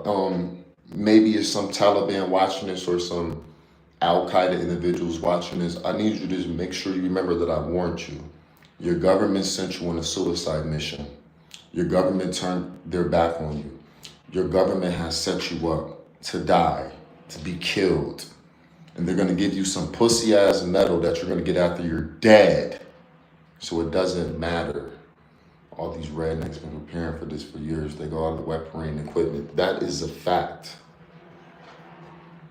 maybe it's some Taliban watching this or some Al-Qaeda individuals watching this. I need you to make sure you remember that I warned you. Your government sent you on a suicide mission. Your government turned their back on you. Your government has set you up to die, to be killed. And they're gonna give you some pussy ass medal that you're gonna get after you're dead. So it doesn't matter. All these rednecks been preparing for this for years. They go out of weaponry and equipment. That is a fact.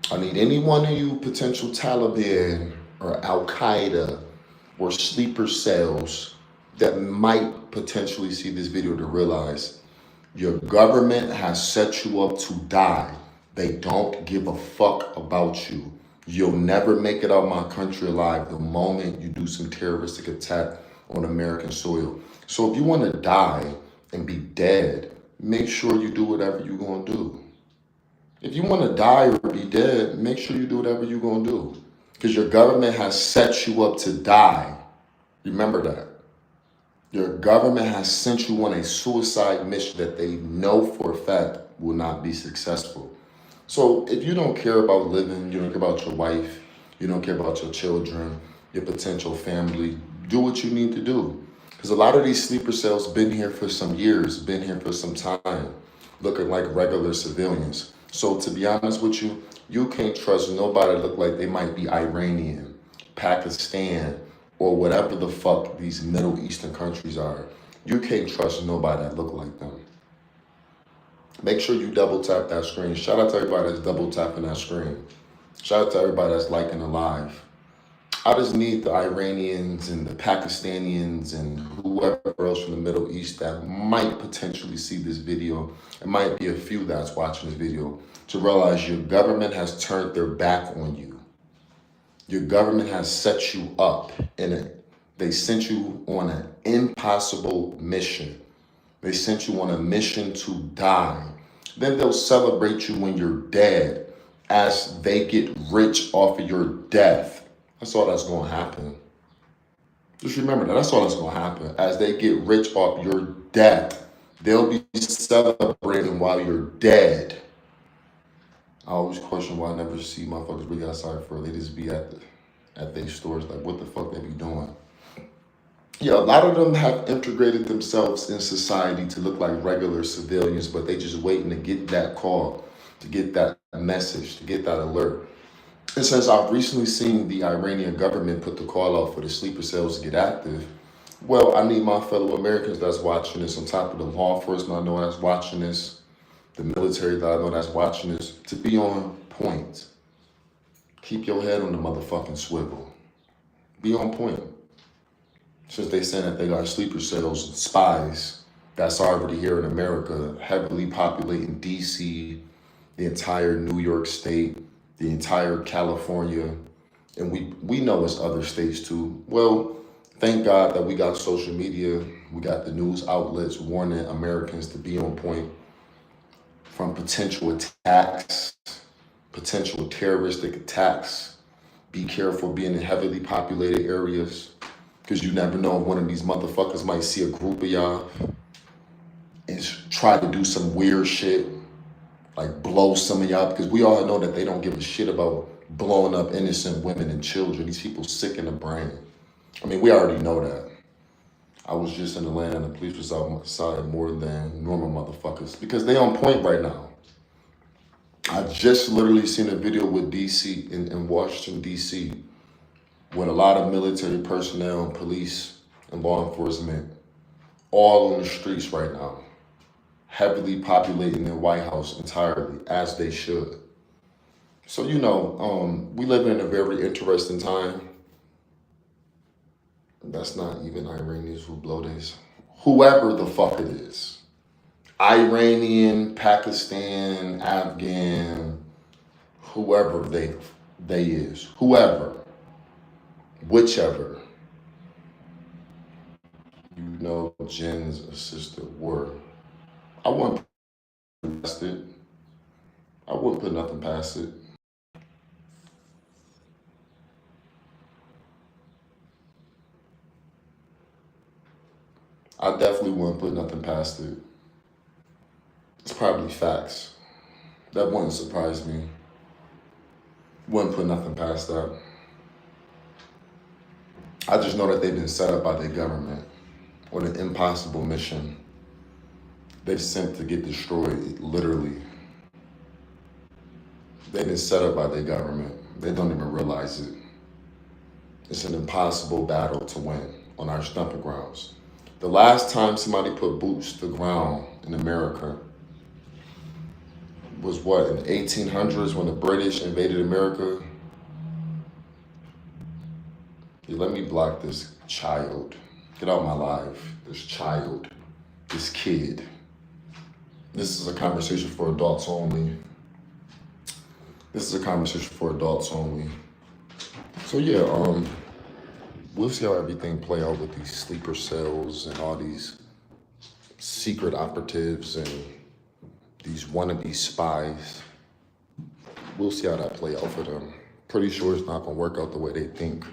I need any one of you potential Taliban or Al-Qaeda or sleeper cells that might potentially see this video to realize your government has set you up to die. They don't give a fuck about you. You'll never make it out my country alive the moment you do some terroristic attack on American soil. So if you want to die and be dead, make sure you do whatever you're going to do. If you want to die or be dead, make sure you do whatever you're going to do. Because your government has set you up to die. Remember that. Your government has sent you on a suicide mission that they know for a fact will not be successful. So if you don't care about living, you don't care about your wife, you don't care about your children, your potential family, do what you need to do. Because a lot of these sleeper cells been here for some years, been here for some time, looking like regular civilians. So to be honest with you, you can't trust nobody that look like they might be Iranian, Pakistan, or whatever the fuck these Middle Eastern countries are. You can't trust nobody that look like them. Make sure you double tap that screen. Shout out to everybody that's double tapping that screen. Shout out to everybody that's liking the live. I just need the Iranians and the Pakistanians and whoever else from the Middle East that might potentially see this video. It might be a few that's watching this video to realize your government has turned their back on you. Your government has set you up in it. They sent you on an impossible mission. They sent you on a mission to die. Then they'll celebrate you when you're dead as they get rich off of your death. That's all that's going to happen. Just remember that. That's all that's going to happen. As they get rich off your death, they'll be celebrating while you're dead. I always question why I never see motherfuckers really outside for. They just be at their stores like, what the fuck they be doing? Yeah, a lot of them have integrated themselves in society to look like regular civilians, but they just waiting to get that call, to get that message, to get that alert. And since I've recently seen the Iranian government put the call out for the sleeper cells to get active, well, I need my fellow Americans that's watching this, on top of the law enforcement I know that's watching this, the military that I know that's watching this, to be on point. Keep your head on the motherfucking swivel. Be on point. Since they saying that they got sleeper cells and spies that's already here in America, heavily populating DC, the entire New York State, the entire California, and we know it's other states too. Well, thank God that we got social media, we got the news outlets warning Americans to be on point from potential attacks, potential terroristic attacks. Be careful being in heavily populated areas, because you never know if one of these motherfuckers might see a group of y'all and try to do some weird shit, like blow some of y'all, because we all know that they don't give a shit about blowing up innocent women and children. These people sick in the brain. I mean, we already know that. I was just in Atlanta and the police was outside more than normal motherfuckers because they on point right now. I just literally seen a video with DC, in Washington, DC, with a lot of military personnel, police, and law enforcement all on the streets right now, heavily populating the White House entirely, as they should. So, you know, we live in a very interesting time. That's not even Iranians who blow this. Whoever the fuck it is. Iranian, Pakistan, Afghan, whoever they is. Whoever. Whichever. You know, Jen's assisted war. I wouldn't put past it. I wouldn't put nothing past it. I definitely wouldn't put nothing past it. It's probably facts. That wouldn't surprise me. Wouldn't put nothing past that. I just know that they've been set up by their government on an impossible mission. They've sent to get destroyed, literally. They've been set up by their government. They don't even realize it. It's an impossible battle to win on our stomping grounds. The last time somebody put boots to the ground in America was what, in the 1800s when the British invaded America? Yeah, let me block this child. Get out my life. This child. This kid. This is a conversation for adults only. This is a conversation for adults only. So yeah, we'll see how everything play out with these sleeper cells and all these secret operatives and these wannabe spies. We'll see how that play out for them. Pretty sure it's not gonna work out the way they think.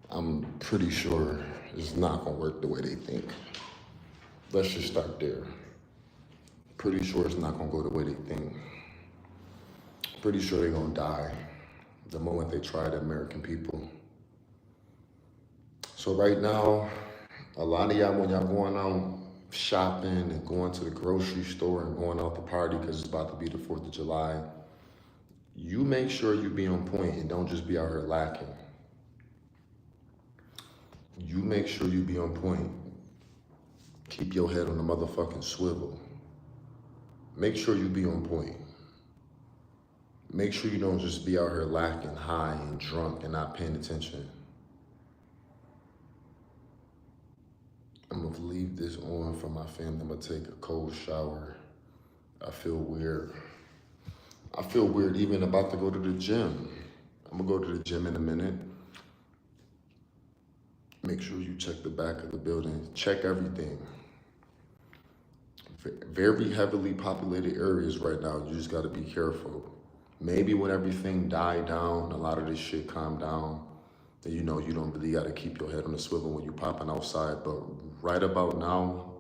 I'm pretty sure it's not gonna work the way they think. Let's just start there. Pretty sure it's not gonna go the way they think. Pretty sure they're gonna die the moment they try the American people. So right now, a lot of y'all, when y'all going out shopping and going to the grocery store and going out to party because it's about to be the 4th of July, you make sure you be on point and don't just be out here lacking. You make sure you be on point. Keep your head on the motherfucking swivel. Make sure you be on point. Make sure you don't just be out here lacking, high and drunk and not paying attention. I'm gonna leave this on for my family. I'm gonna take a cold shower. I feel weird. I feel weird even about to go to the gym. I'm gonna go to the gym in a minute. Make sure you check the back of the building. Check everything. Very heavily populated areas right now. You just gotta be careful. Maybe when everything died down, a lot of this shit calmed down, then you know you don't really gotta keep your head on the swivel when you're popping outside. But right about now,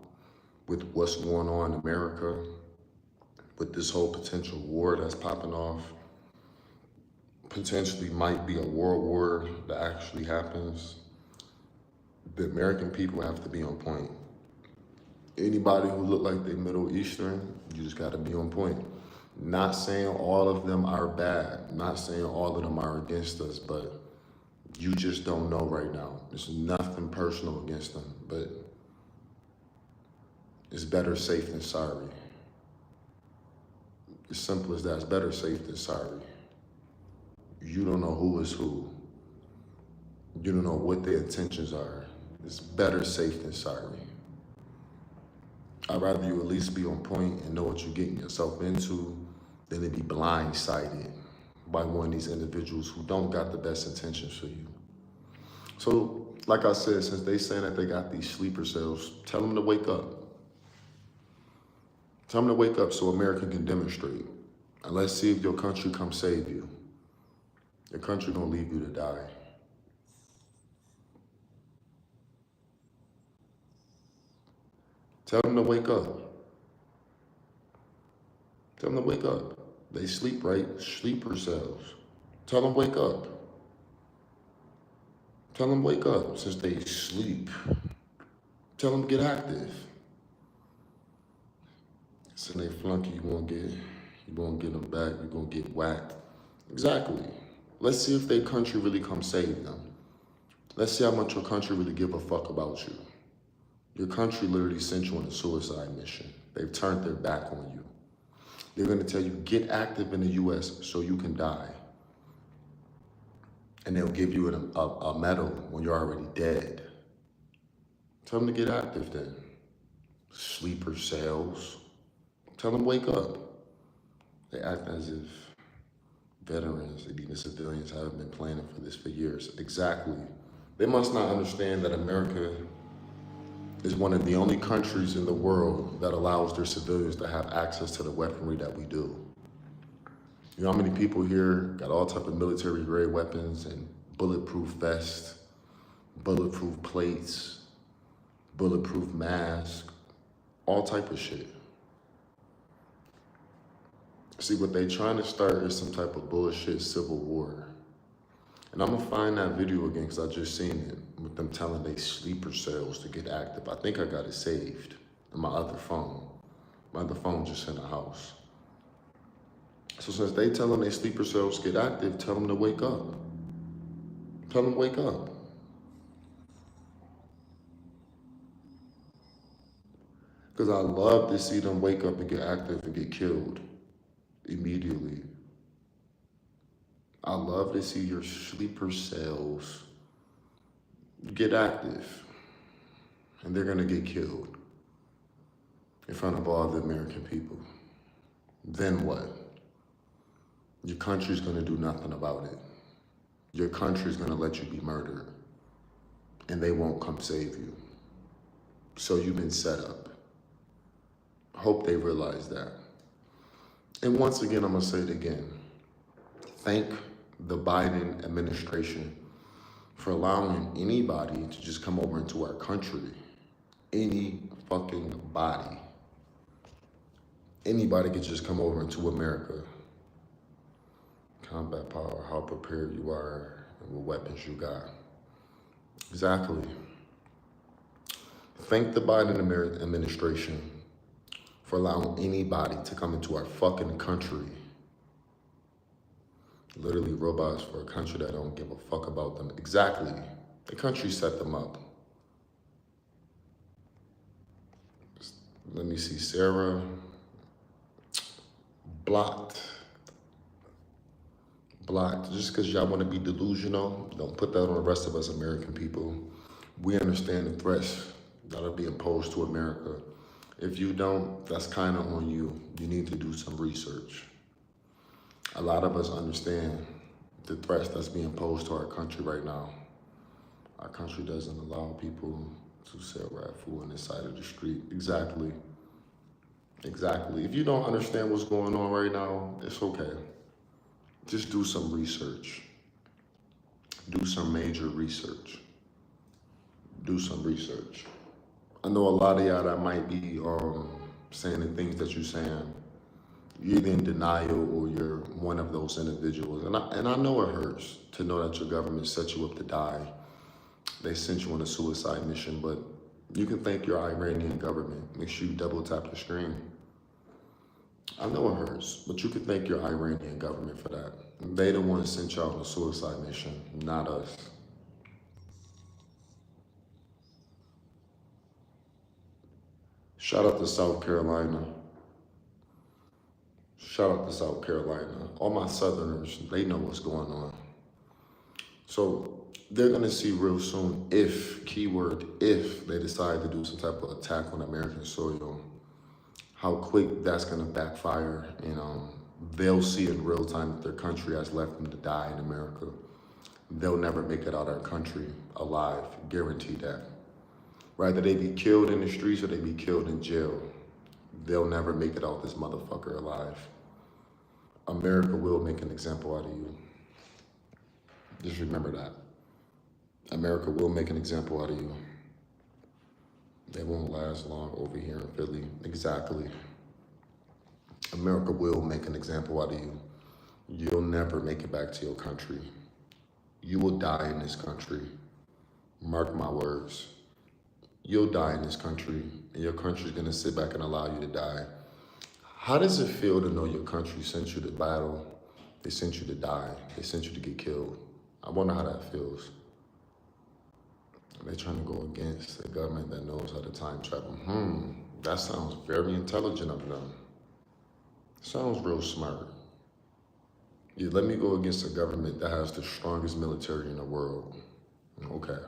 with what's going on in America, with this whole potential war that's popping off, potentially might be a world war that actually happens, the American people have to be on point. Anybody who look like they Middle Eastern, you just gotta be on point. Not saying all of them are bad, not saying all of them are against us, but you just don't know right now. There's nothing personal against them, but it's better safe than sorry. As simple as that, it's better safe than sorry. You don't know who is who. You don't know what their intentions are. It's better safe than sorry. I'd rather you at least be on point and know what you're getting yourself into than to be blindsided by one of these individuals who don't got the best intentions for you. So, like I said, since they saying that they got these sleeper cells, tell them to wake up. Tell them to wake up so America can demonstrate. And let's see if your country come save you. Your country gonna leave you to die. Tell them to wake up. Tell them to wake up. They sleep, right? Sleeper cells. Tell them wake up. Tell them wake up since they sleep. Tell them get active. So they flunk you won't get them back, you're gonna get whacked. Exactly. Let's see if their country really come save them. Let's see how much your country really give a fuck about you. Your country literally sent you on a suicide mission. They've turned their back on you. They're gonna tell you, get active in the US so you can die. And they'll give you a medal when you're already dead. Tell them to get active then. Sleeper cells. Tell them wake up. They act as if veterans and even civilians haven't been planning for this for years. Exactly. They must not understand that America is one of the only countries in the world that allows their civilians to have access to the weaponry that we do. You know how many people here got all type of military grade weapons and bulletproof vests, bulletproof plates, bulletproof mask, all type of shit. See, what they trying to start is some type of bullshit civil war. And I'm gonna find that video again because I just seen it with them telling they sleeper cells to get active. I think I got it saved in my other phone. My other phone just in the house. So since they tell them they sleeper cells get active, tell them to wake up. Tell them to wake up. Because I love to see them wake up and get active and get killed immediately. I love to see your sleeper cells get active and they're gonna get killed in front of all the American people. Then what? Your country's gonna do nothing about it. Your country's gonna let you be murdered and they won't come save you. So you've been set up. Hope they realize that. And once again, I'm gonna say it again. Thank the Biden administration for allowing anybody to just come over into our country. Any fucking body. Anybody could just come over into America. Combat power, how prepared you are, and what weapons you got. Exactly. Thank the Biden administration for allowing anybody to come into our fucking country. Literally robots for a country that don't give a fuck about them. Exactly. The country set them up. Let me see, Sarah. Blocked. Just because y'all want to be delusional, don't put that on the rest of us American people. We understand the threats that are being posed to America. If you don't, that's kind of on you. You need to do some research. A lot of us understand the threats that's being posed to our country right now. Our country doesn't allow people to sell rat food on the side of the street. Exactly. If you don't understand what's going on right now, it's okay. Just do some research. Do some major research. Do some research. I know a lot of y'all that might be saying the things that you're saying. You're either in denial or you're one of those individuals. And I know it hurts to know that your government set you up to die. They sent you on a suicide mission, but you can thank your Iranian government. Make sure you double tap the screen. I know it hurts, but you can thank your Iranian government for that. They the ones sent y'all on a suicide mission, not us. Shout out to South Carolina. Shout out to South Carolina. All my Southerners, they know what's going on. So they're gonna see real soon if, keyword, if they decide to do some type of attack on American soil, how quick that's gonna backfire, and they'll see in real time that their country has left them to die in America. They'll never make it out of our country alive, guarantee that. Rather they be killed in the streets or they be killed in jail, they'll never make it out this motherfucker alive. America will make an example out of you. Just remember that. America will make an example out of you. They won't last long over here in Philly. Exactly. America will make an example out of you. You'll never make it back to your country. You will die in this country. Mark my words. You'll die in this country, and your country's gonna sit back and allow you to die. How does it feel to know your country sent you to battle? They sent you to die. They sent you to get killed. I wonder how that feels. They're trying to go against a government that knows how to time travel. That sounds very intelligent of them. Sounds real smart. Yeah, let me go against a government that has the strongest military in the world. Okay.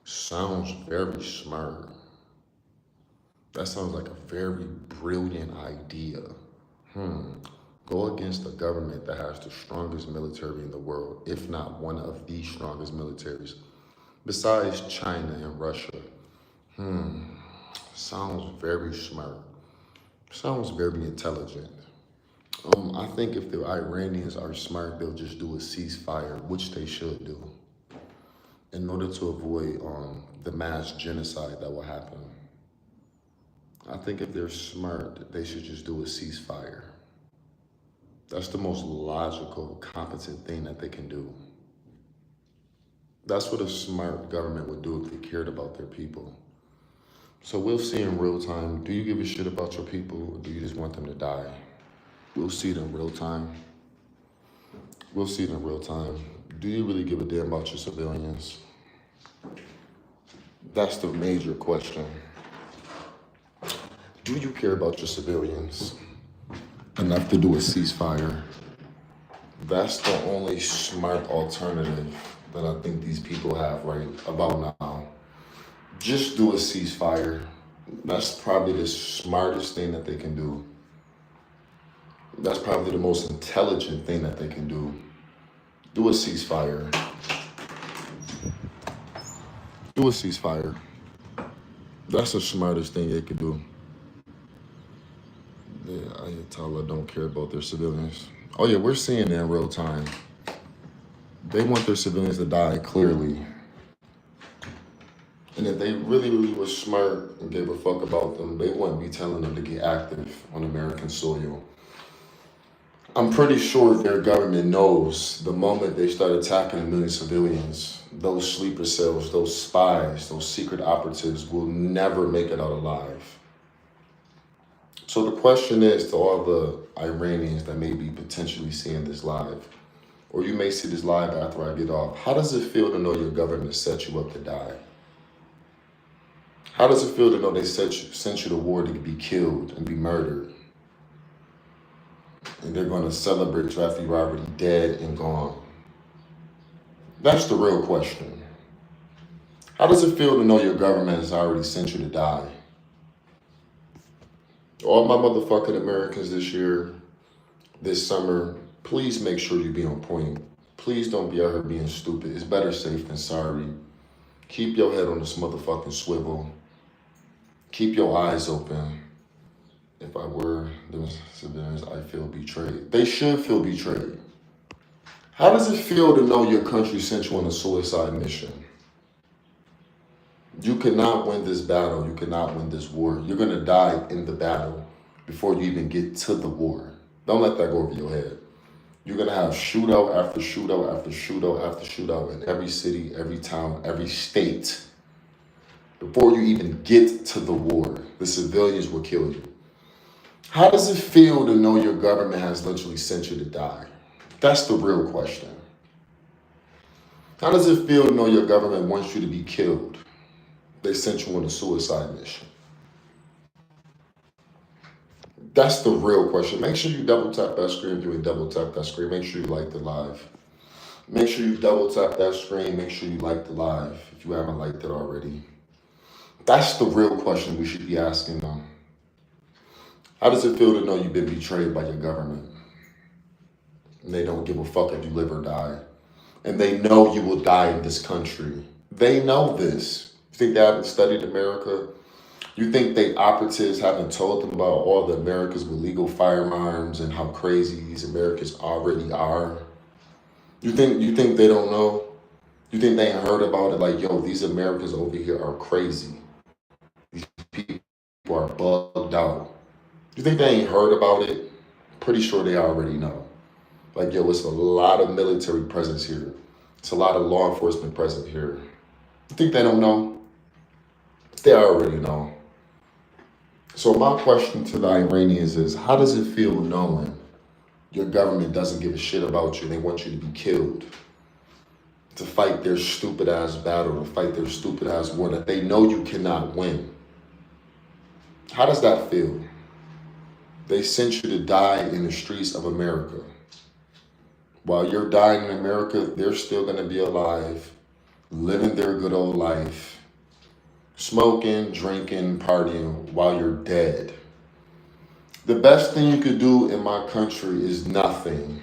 Sounds very smart. That sounds like a very brilliant idea. Go against a government that has the strongest military in the world, if not one of the strongest militaries, besides China and Russia. Sounds very smart. Sounds very intelligent. I think if the Iranians are smart, they'll just do a ceasefire, which they should do, in order to avoid the mass genocide that will happen. I think if they're smart, they should just do a ceasefire. That's the most logical, competent thing that they can do. That's what a smart government would do if they cared about their people. So we'll see in real time, do you give a shit about your people, or do you just want them to die? We'll see it in real time. We'll see it in real time. Do you really give a damn about your civilians? That's the major question. Do you care about your civilians enough to do a ceasefire? That's the only smart alternative that I think these people have right about now. Just do a ceasefire. That's probably the smartest thing that they can do. That's probably the most intelligent thing that they can do. Do a ceasefire. Do a ceasefire. That's the smartest thing they could do. Yeah, Ayatollah don't care about their civilians. Oh yeah, we're seeing it in real time. They want their civilians to die, clearly. And if they really, really were smart and gave a fuck about them, they wouldn't be telling them to get active on American soil. I'm pretty sure their government knows the moment they start attacking a million civilians, those sleeper cells, those spies, those secret operatives will never make it out alive. So the question is to all the Iranians that may be potentially seeing this live, or you may see this live after I get off, how does it feel to know your government set you up to die? How does it feel to know they sent you to war to be killed and be murdered? And they're going to celebrate you after you're already dead and gone? That's the real question. How does it feel to know your government has already sent you to die? All my motherfucking Americans this year, this summer, please make sure you be on point. Please don't be out here being stupid. It's better safe than sorry. Keep your head on this motherfucking swivel. Keep your eyes open. If I were the civilians, I feel betrayed. They should feel betrayed. How does it feel to know your country sent you on a suicide mission? You cannot win this battle. You cannot win this war. You're going to die in the battle before you even get to the war. Don't let that go over your head. You're going to have shootout after shootout after shootout after shootout in every city, every town, every state. Before you even get to the war, the civilians will kill you. How does it feel to know your government has literally sent you to die? That's the real question. How does it feel to know your government wants you to be killed? They sent you on a suicide mission. That's the real question. Make sure you double tap that screen. If you ain't double tap that screen, make sure you like the live. Make sure you double tap that screen. Make sure you like the live if you haven't liked it already. That's the real question we should be asking them. How does it feel to know you've been betrayed by your government? And they don't give a fuck if you live or die. And they know you will die in this country. They know this. You think they haven't studied America? You think they operatives haven't told them about all the Americans with legal firearms and how crazy these Americans already are? You think they don't know? You think they ain't heard about it? Like, yo, these Americans over here are crazy. These people are bugged out. You think they ain't heard about it? Pretty sure they already know. Like, yo, it's a lot of military presence here. It's a lot of law enforcement present here. You think they don't know? They already know. So my question to the Iranians is, how does it feel knowing your government doesn't give a shit about you and they want you to be killed? To fight their stupid ass battle, to fight their stupid ass war that they know you cannot win. How does that feel? They sent you to die in the streets of America. While you're dying in America, they're still going to be alive, living their good old life, smoking, drinking, partying while you're dead. The best thing you could do in my country is nothing.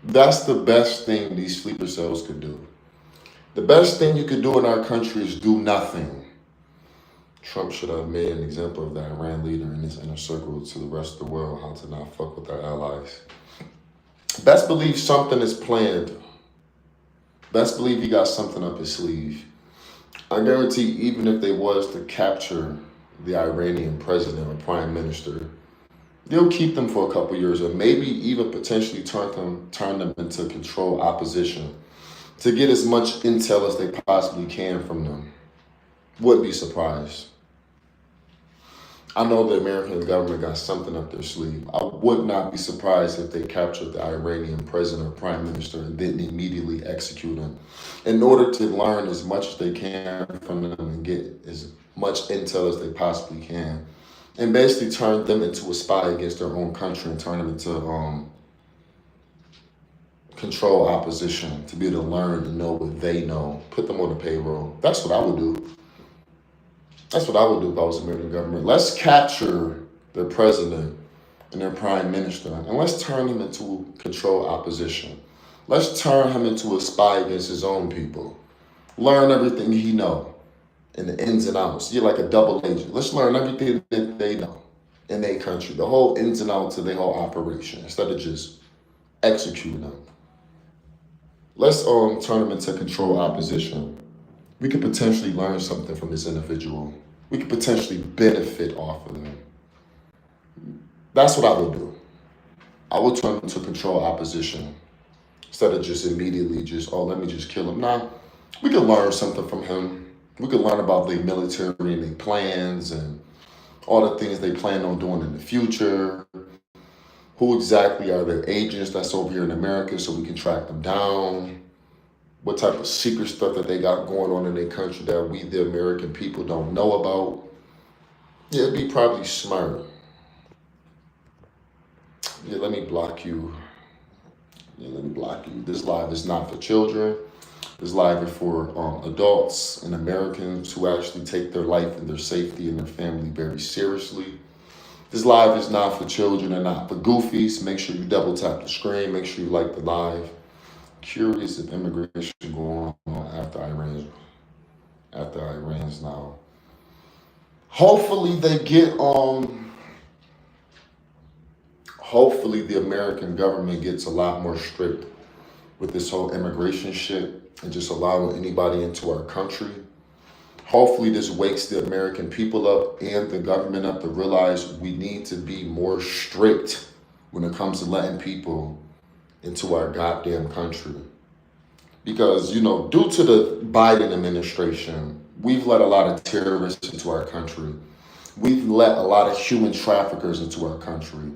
That's the best thing these sleeper cells could do. The best thing you could do in our country is do nothing. Trump should have made an example of the Iran leader in his inner circle to the rest of the world, how to not fuck with our allies. Best believe something is planned. Best believe he got something up his sleeve. I guarantee even if they was to capture the Iranian president or prime minister, they'll keep them for a couple years or maybe even potentially turn them into control opposition to get as much intel as they possibly can from them. Wouldn't be surprised. I know the American government got something up their sleeve. I would not be surprised if they captured the Iranian president or prime minister and didn't immediately execute him in order to learn as much as they can from them and get as much intel as they possibly can and basically turn them into a spy against their own country and turn them into control opposition to be able to learn and know what they know, put them on the payroll. That's what I would do. That's what I would do if I was the American government. Let's capture their president and their prime minister, and let's turn him into control opposition. Let's turn him into a spy against his own people. Learn everything he know in the ins and outs. You're like a double agent. Let's learn everything that they know in their country, the whole ins and outs of their whole operation, instead of just executing them. Let's turn them into control opposition. We could potentially learn something from this individual. We could potentially benefit off of them. That's what I would do. I would turn them to control opposition instead of just immediately just, oh, let me just kill him. Nah, we could learn something from him. We could learn about their military and their plans and all the things they plan on doing in the future. Who exactly are their agents that's over here in America so we can track them down? What type of secret stuff that they got going on in their country that we, the American people, don't know about? Yeah, it'd be probably smart. Yeah, let me block you. Yeah, let me block you. This live is not for children. This live is for adults and Americans who actually take their life and their safety and their family very seriously. This live is not for children and not for goofies. Make sure you double tap the screen. Make sure you like the live. Curious if immigration going on after Iran's now. Hopefully they get hopefully the American government gets a lot more strict with this whole immigration shit and just allowing anybody into our country. Hopefully this wakes the American people up and the government up to realize we need to be more strict when it comes to letting people into our goddamn country. Because, you know, due to the Biden administration, we've let a lot of terrorists into our country. We've let a lot of human traffickers into our country.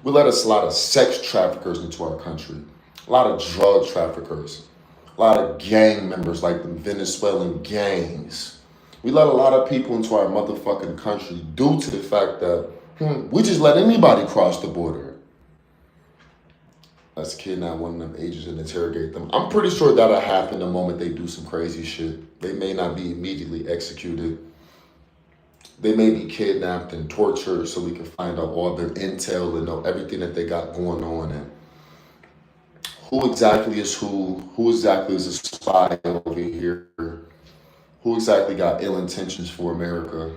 We let a lot of sex traffickers into our country. A lot of drug traffickers. A lot of gang members like the Venezuelan gangs. We let a lot of people into our motherfucking country due to the fact that we just let anybody cross the border. Let's kidnap one of them agents and interrogate them. I'm pretty sure that'll happen the moment they do some crazy shit. They may not be immediately executed. They may be kidnapped and tortured so we can find out all their intel and know everything that they got going on and who exactly is who exactly is a spy over here, who exactly got ill intentions for America.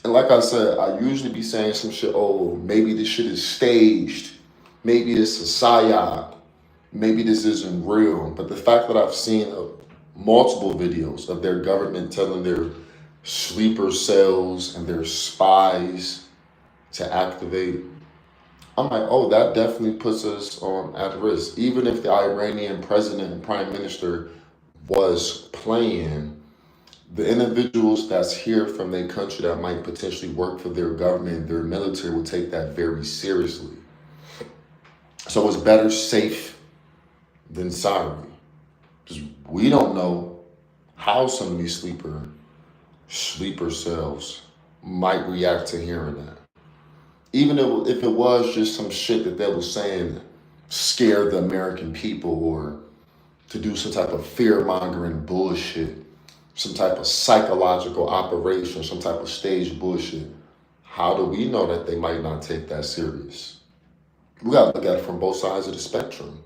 And like I said, I usually be saying some shit, oh, maybe this shit is staged. Maybe it's a psyop. Maybe this isn't real. But the fact that I've seen multiple videos of their government telling their sleeper cells and their spies to activate, I'm like, oh, that definitely puts us at risk. Even if the Iranian president and prime minister was playing, the individuals that's here from their country that might potentially work for their government, their military, will take that very seriously. So it's better safe than sorry. Because we don't know how some of these sleeper cells might react to hearing that. Even if it was just some shit that they were saying scare the American people or to do some type of fear-mongering bullshit, some type of psychological operation, some type of staged bullshit, how do we know that they might not take that serious? We got to look at it from both sides of the spectrum.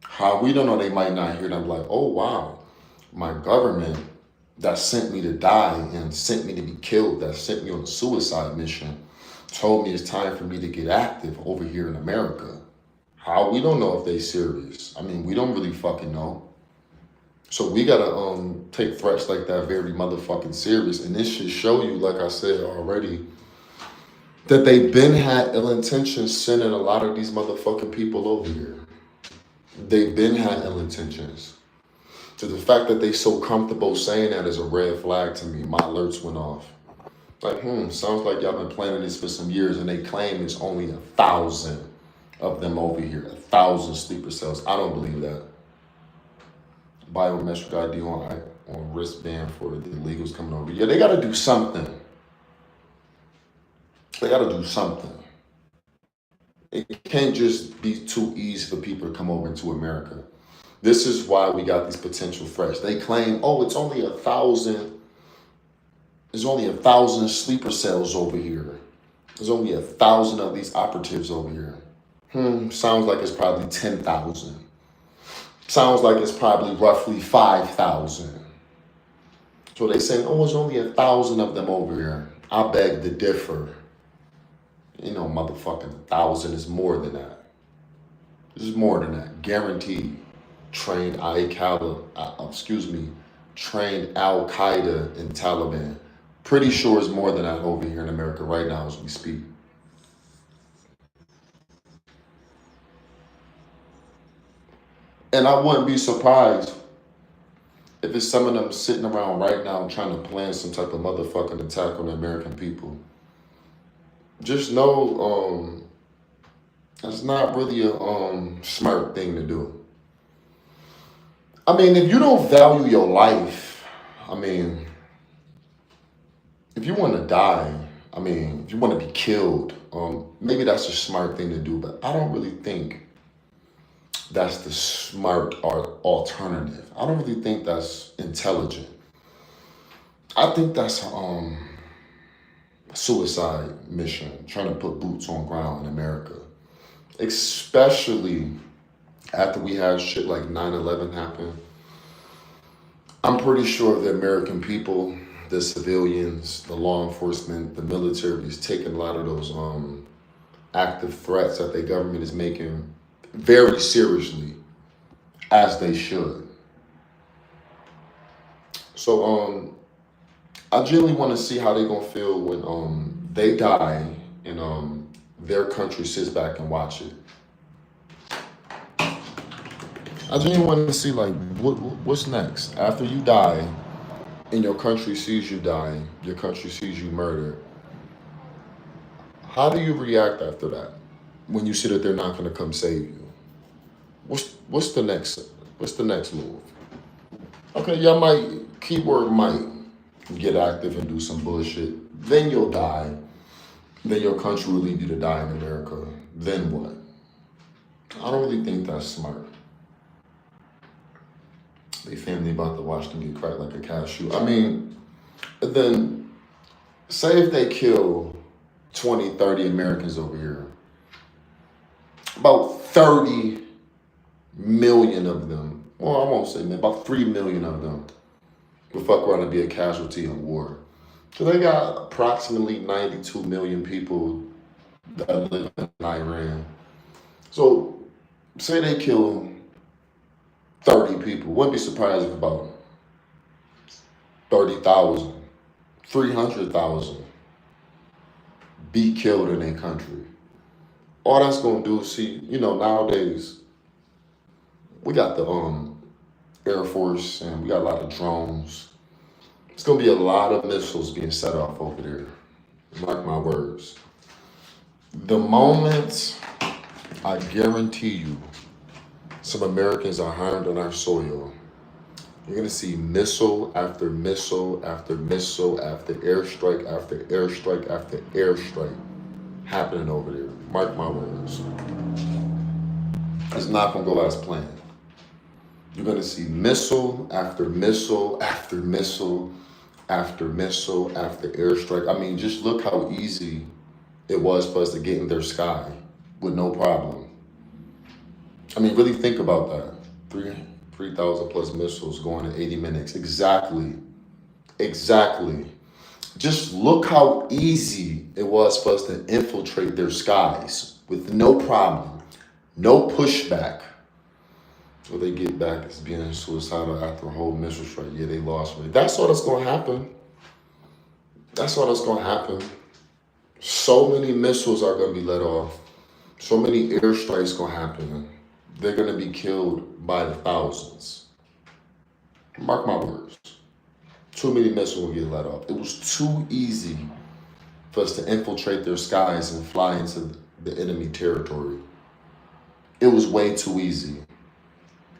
How we don't know they might not hear them like, oh, wow, my government that sent me to die and sent me to be killed, that sent me on a suicide mission, told me it's time for me to get active over here in America. How we don't know if they serious. I mean, we don't really fucking know. So we gotta take threats like that very motherfucking serious. And this should show you, like I said already, that they've been had ill intentions sending a lot of these motherfucking people over here. They've been had ill intentions. So the fact that they so comfortable saying that is a red flag to me. My alerts went off. Like, sounds like y'all been planning this for some years and they claim it's only 1,000 of them over here. 1,000 sleeper cells. I don't believe that. Biometric ID on wristband for the illegals coming over. Yeah, they got to do something. They got to do something. It can't just be too easy for people to come over into America. This is why we got these potential threats. They claim, oh, it's only 1,000. There's only 1,000 sleeper cells over here. There's only 1,000 of these operatives over here. Sounds like it's probably 10,000. Sounds like it's probably roughly 5,000. So they saying, oh, there's only 1,000 of them over here. I beg to differ. You know, motherfucking 1,000 is more than that. This is more than that, guaranteed. Trained trained Al Qaeda and Taliban. Pretty sure it's more than that over here in America right now as we speak. And I wouldn't be surprised if it's some of them sitting around right now trying to plan some type of motherfucking attack on the American people. Just know, it's not really a smart thing to do. I mean, if you don't value your life, I mean, if you want to die, I mean, if you want to be killed, maybe that's a smart thing to do, but I don't really think that's the smart alternative. I don't really think that's intelligent. I think that's a suicide mission, trying to put boots on ground in America, especially after we had shit like 9/11 happen. I'm pretty sure the American people, the civilians, the law enforcement, the military is taking a lot of those active threats that the government is making very seriously, as they should. So I genuinely want to see how they're gonna feel when they die and their country sits back and watch it. I genuinely want to see like what's next after you die, and your country sees you die, your country sees you murdered. How do you react after that? When you see that they're not going to come save you, what's the next move? Okay, y'all might, keyword might, get active and do some bullshit. Then you'll die. Then your country will leave you to die in America. Then what? I don't really think that's smart. They family about to watch them get cracked like a cashew. I mean, then say if they kill 20, 30 Americans over here, about 30 million of them, well, I won't say about 3 million of them will fuck around and be a casualty in war. So they got approximately 92 million people that live in Iran. So say they kill 30 people. Wouldn't be surprised if about 30,000, 300,000 be killed in their country. All that's gonna do is see, nowadays we got the Air Force and we got a lot of drones. It's gonna be a lot of missiles being set off over there. Mark my words. The moment, I guarantee you, some Americans are harmed on our soil, you're gonna see missile after missile after missile after airstrike after airstrike after airstrike happening over there. Mark my words. It's not gonna go as planned. You're gonna see missile after missile after missile after missile after airstrike. I mean, just look how easy it was for us to get in their sky with no problem. I mean, really think about that. 3,000 plus missiles going in 80 minutes. Exactly. Just look how easy it was for us to infiltrate their skies with no problem, no pushback. So they get back as being suicidal after a whole missile strike. Yeah, they lost me. That's all that's going to happen. So many missiles are going to be let off. So many airstrikes going to happen. They're going to be killed by the thousands. Mark my words. Too many missiles will get let off. It was too easy for us to infiltrate their skies and fly into the enemy territory. It was way too easy.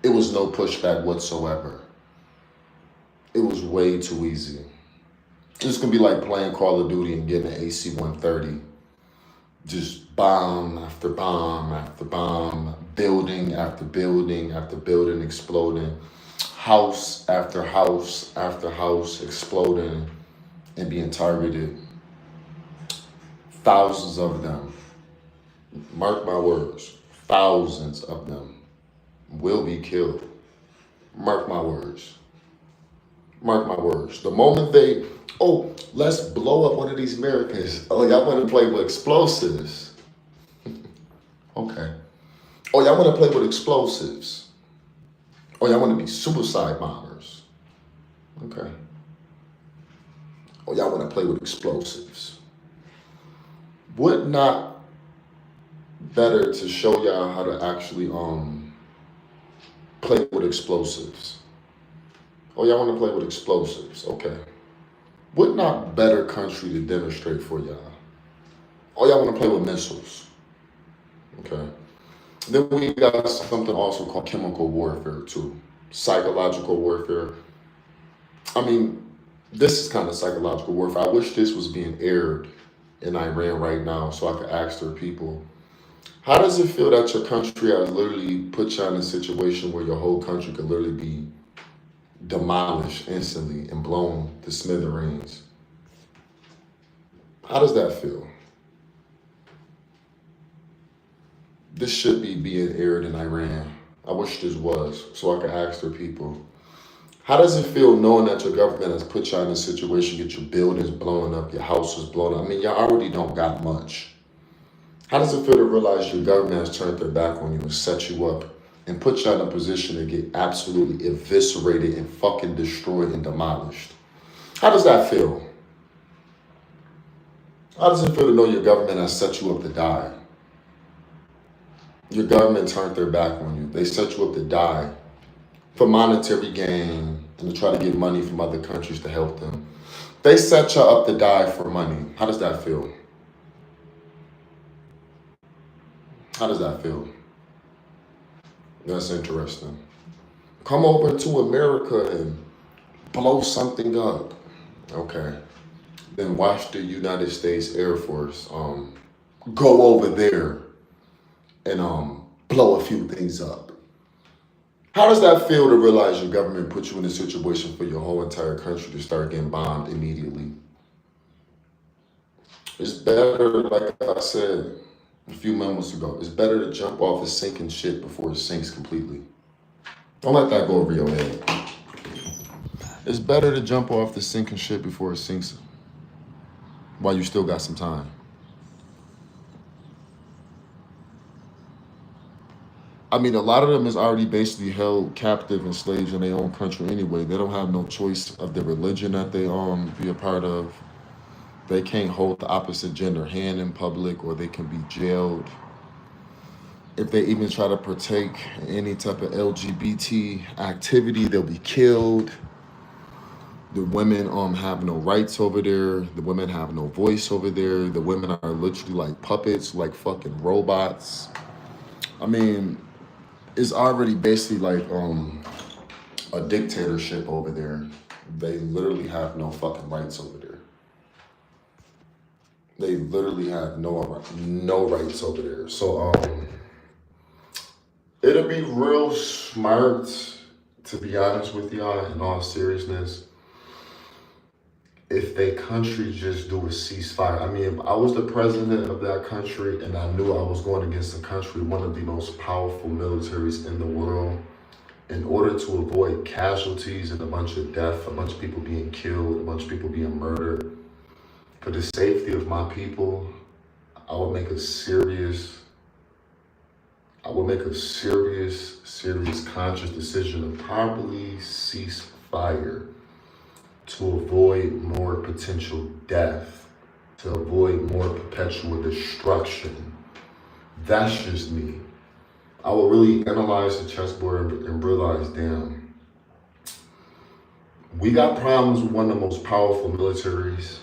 It was no pushback whatsoever. It was way too easy. It's going to be like playing Call of Duty and getting an AC-130 Just bomb after bomb after bomb, building after building after building exploding, house after house after house exploding and being targeted. Thousands of them, mark my words, thousands of them will be killed. Mark my words. Mark my words. The moment they, oh, let's blow up one of these Americans. Oh, y'all want to play with explosives? Okay. Oh, y'all want to play with explosives? Oh, y'all want to be suicide bombers? Okay. Oh, y'all want to play with explosives? Would not better to show y'all how to actually play with explosives? Oh, y'all want to play with explosives? Okay. Would not better country to demonstrate for y'all? Oh, y'all want to play with missiles? Okay. Then we got something also called chemical warfare too, psychological warfare. I mean, this is kind of psychological warfare. I wish this was being aired in Iran right now so I could ask their people, how does it feel that your country has literally put you in a situation where your whole country could literally be demolished instantly and blown to smithereens? How does that feel? This should be being aired in Iran. I wish this was, so I could ask their people. How does it feel knowing that your government has put you in a situation, get your buildings blown up, your houses blown up? I mean, y'all already don't got much. How does it feel to realize your government has turned their back on you and set you up and put you in a position to get absolutely eviscerated and fucking destroyed and demolished? How does that feel? How does it feel to know your government has set you up to die? Your government turned their back on you. They set you up to die for monetary gain and to try to get money from other countries to help them. They set you up to die for money. How does that feel? How does that feel? That's interesting. Come over to America and blow something up. Okay. Then watch the United States Air Force go over there and blow a few things up. How does that feel to realize your government put you in a situation for your whole entire country to start getting bombed immediately? It's better, like I said a few moments ago, it's better to jump off a sinking ship before it sinks completely. Don't let that go over your head. It's better to jump off the sinking ship before it sinks while you still got some time. I mean, a lot of them is already basically held captive and slaves in their own country anyway. They don't have no choice of the religion that they be a part of. They can't hold the opposite gender hand in public, or they can be jailed. If they even try to partake in any type of LGBT activity, they'll be killed. The women have no rights over there. The women have no voice over there. The women are literally like puppets, like fucking robots. I mean, it's already basically like a dictatorship over there. They literally have no fucking rights over there. They literally have no rights over there. So it'll be real smart, to be honest with y'all, in all seriousness, if they country just do a ceasefire. I mean, if I was the president of that country and I knew I was going against a country, one of the most powerful militaries in the world, in order to avoid casualties and a bunch of death, a bunch of people being killed, a bunch of people being murdered, for the safety of my people, I would make a serious conscious decision to probably cease fire to avoid more potential death, to avoid more perpetual destruction. That's just me. I will really analyze the chessboard and realize, damn, we got problems with one of the most powerful militaries.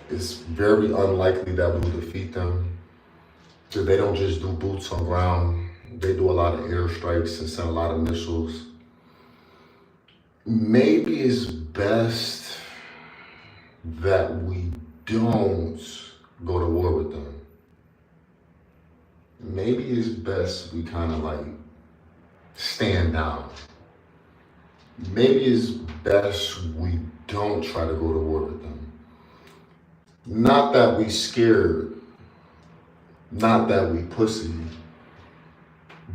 It's very unlikely that we'll defeat them. So they don't just do boots on ground. They do a lot of airstrikes and send a lot of missiles. Maybe it's best that we don't go to war with best we kind of like stand down. Maybe it's best we don't try to go to war with them. Not that we scared, not that we pussy,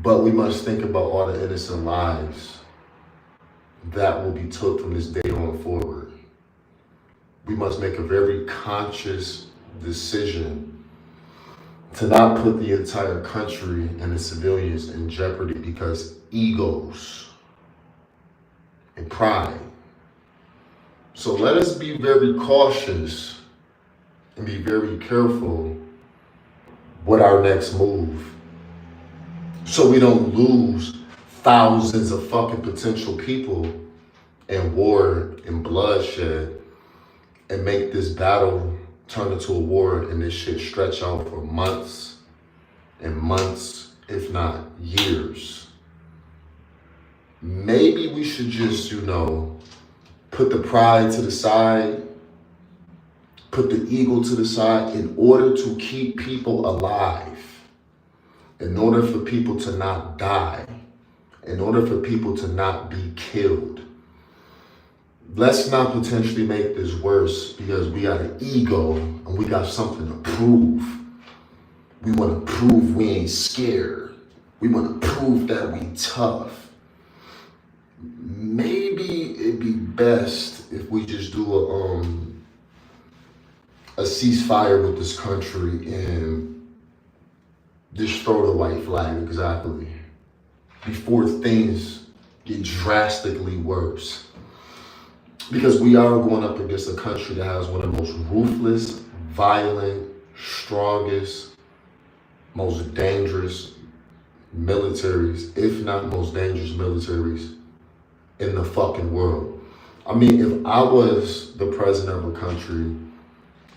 but we must think about all the innocent lives that will be took from this day on forward. We must make a very conscious decision to not put the entire country and the civilians in jeopardy because egos and pride. So let us be very cautious and be very careful with our next move so we don't lose thousands of fucking potential people in war and bloodshed and make this battle turn into a war and this shit stretch out for months and months, if not years. Maybe we should just, put the pride to the side, put the ego to the side in order to keep people alive, in order for people to not die, in order for people to not be killed. Let's not potentially make this worse because we got an ego and we got something to prove. We want to prove we ain't scared. We want to prove that we tough. Maybe it'd be best if we just do a ceasefire with this country and just throw the white flag exactly before things get drastically worse. Because we are going up against a country that has one of the most ruthless, violent, strongest, most dangerous militaries, if not most dangerous militaries in the fucking world. I mean, if I was the president of a country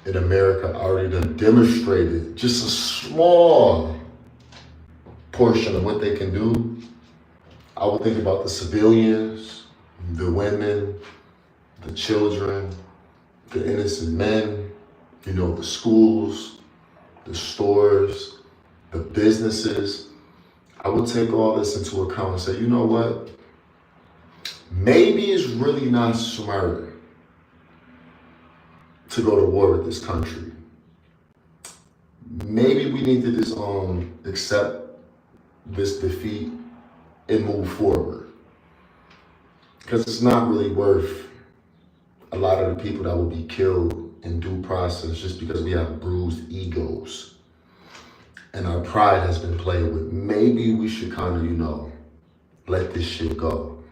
in America, I already done demonstrated just a small portion of what they can do, I would think about the civilians, the women, the children, the innocent men, the schools, the stores, the businesses. I would take all this into account and say, you know what? Maybe it's really not smart to go to war with this country. Maybe we need to just accept this defeat and move forward. Because it's not really worth a lot of the people that will be killed in due process just because we have bruised egos and our pride has been played with. Maybe we should kind of, let this shit go.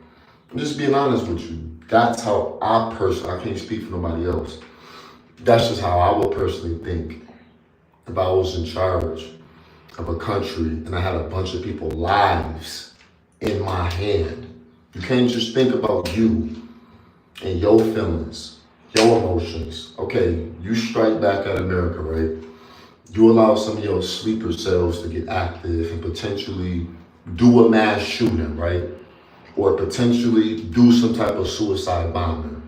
I'm just being honest with you. That's how I can't speak for nobody else. That's just how I would personally think if I was in charge of a country and I had a bunch of people's lives in my hand. You can't just think about you and your feelings, your emotions. Okay, you strike back at America, right? You allow some of your sleeper cells to get active and potentially do a mass shooting, right? Or potentially do some type of suicide bombing.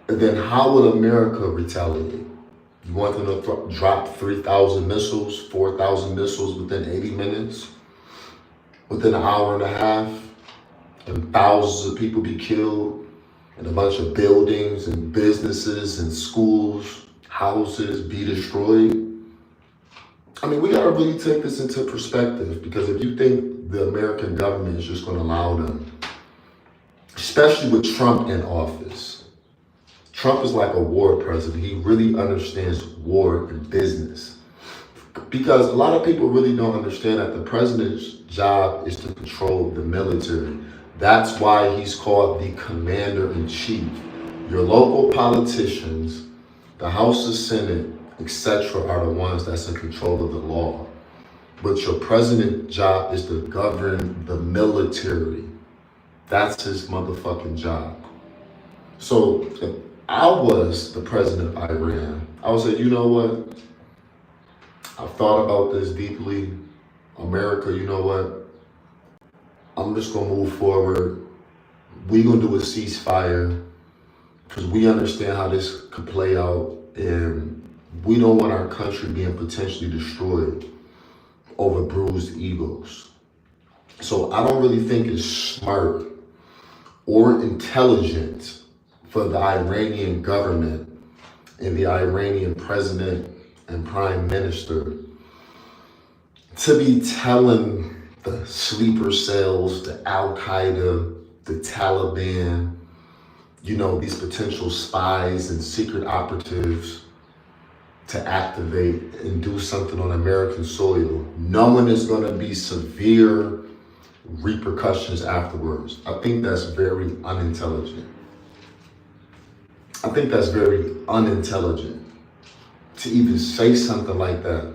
And then how would America retaliate? You want them to drop 3,000 missiles, 4,000 missiles within 80 minutes? Within an hour and a half? And thousands of people be killed? And a bunch of buildings and businesses and schools, houses be destroyed? I mean, we gotta really take this into perspective, because if you think the American government is just gonna allow them, especially with Trump in office, Trump is like a war president. He really understands war and business. Because a lot of people really don't understand that the president's job is to control the military. That's why he's called the commander-in-chief. Your local politicians, the House of Senate, etc. are the ones that's in control of the law. But your president's job is to govern the military. That's his motherfucking job. So if I was the president of Iran, I would say, you know what? I've thought about this deeply. America, you know what? I'm just gonna move forward. We're gonna do a ceasefire because we understand how this could play out, and we don't want our country being potentially destroyed over bruised egos. So I don't really think it's smart or intelligent for the Iranian government and the Iranian president and prime minister to be telling the sleeper cells, the Al-Qaeda, the Taliban, these potential spies and secret operatives to activate and do something on American soil, knowing there's going to be severe repercussions afterwards. I think that's very unintelligent. I think that's very unintelligent to even say something like that,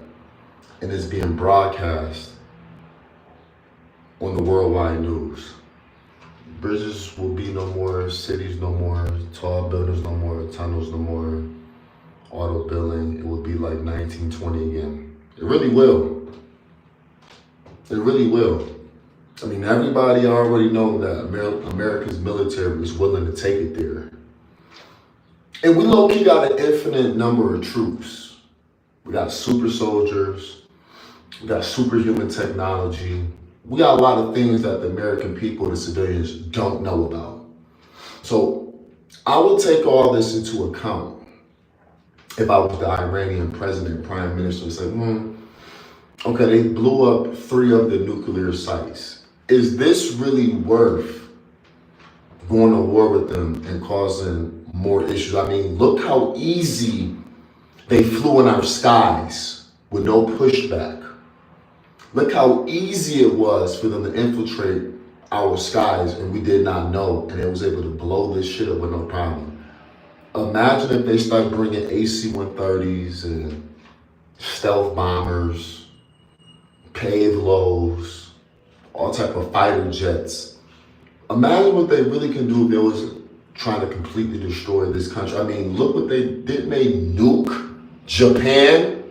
and it's being broadcast on the worldwide news. Bridges will be no more, cities no more, tall buildings no more, tunnels no more, auto billing. It will be like 1920 again. It really will. It really will. I mean, everybody already know that America's military is willing to take it there. And we low-key got an infinite number of troops. We got super soldiers. We got superhuman technology. We got a lot of things that the American people, the civilians, don't know about. So I would take all this into account if I was the Iranian president, prime minister, and say, okay, they blew up 3 of the nuclear sites. Is this really worth going to war with them and causing more issues? I mean, look how easy they flew in our skies with no pushback. Look how easy it was for them to infiltrate our skies, and we did not know, and they was able to blow this shit up with no problem. Imagine if they start bringing AC-130s and stealth bombers, pave lows, all type of fighter jets. Imagine what they really can do if they was trying to completely destroy this country. I mean, look what they did. They nuke Japan.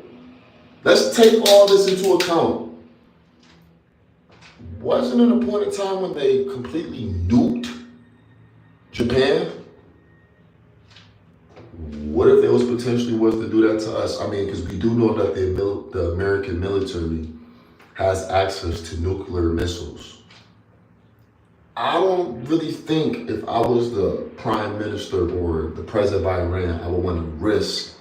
Let's take all this into account. Wasn't it a point in time when they completely nuked Japan? What if there was potentially was to do that to us? I mean, because we do know that the American military has access to nuclear missiles. I don't really think if I was the prime minister or the president of Iran, I would want to risk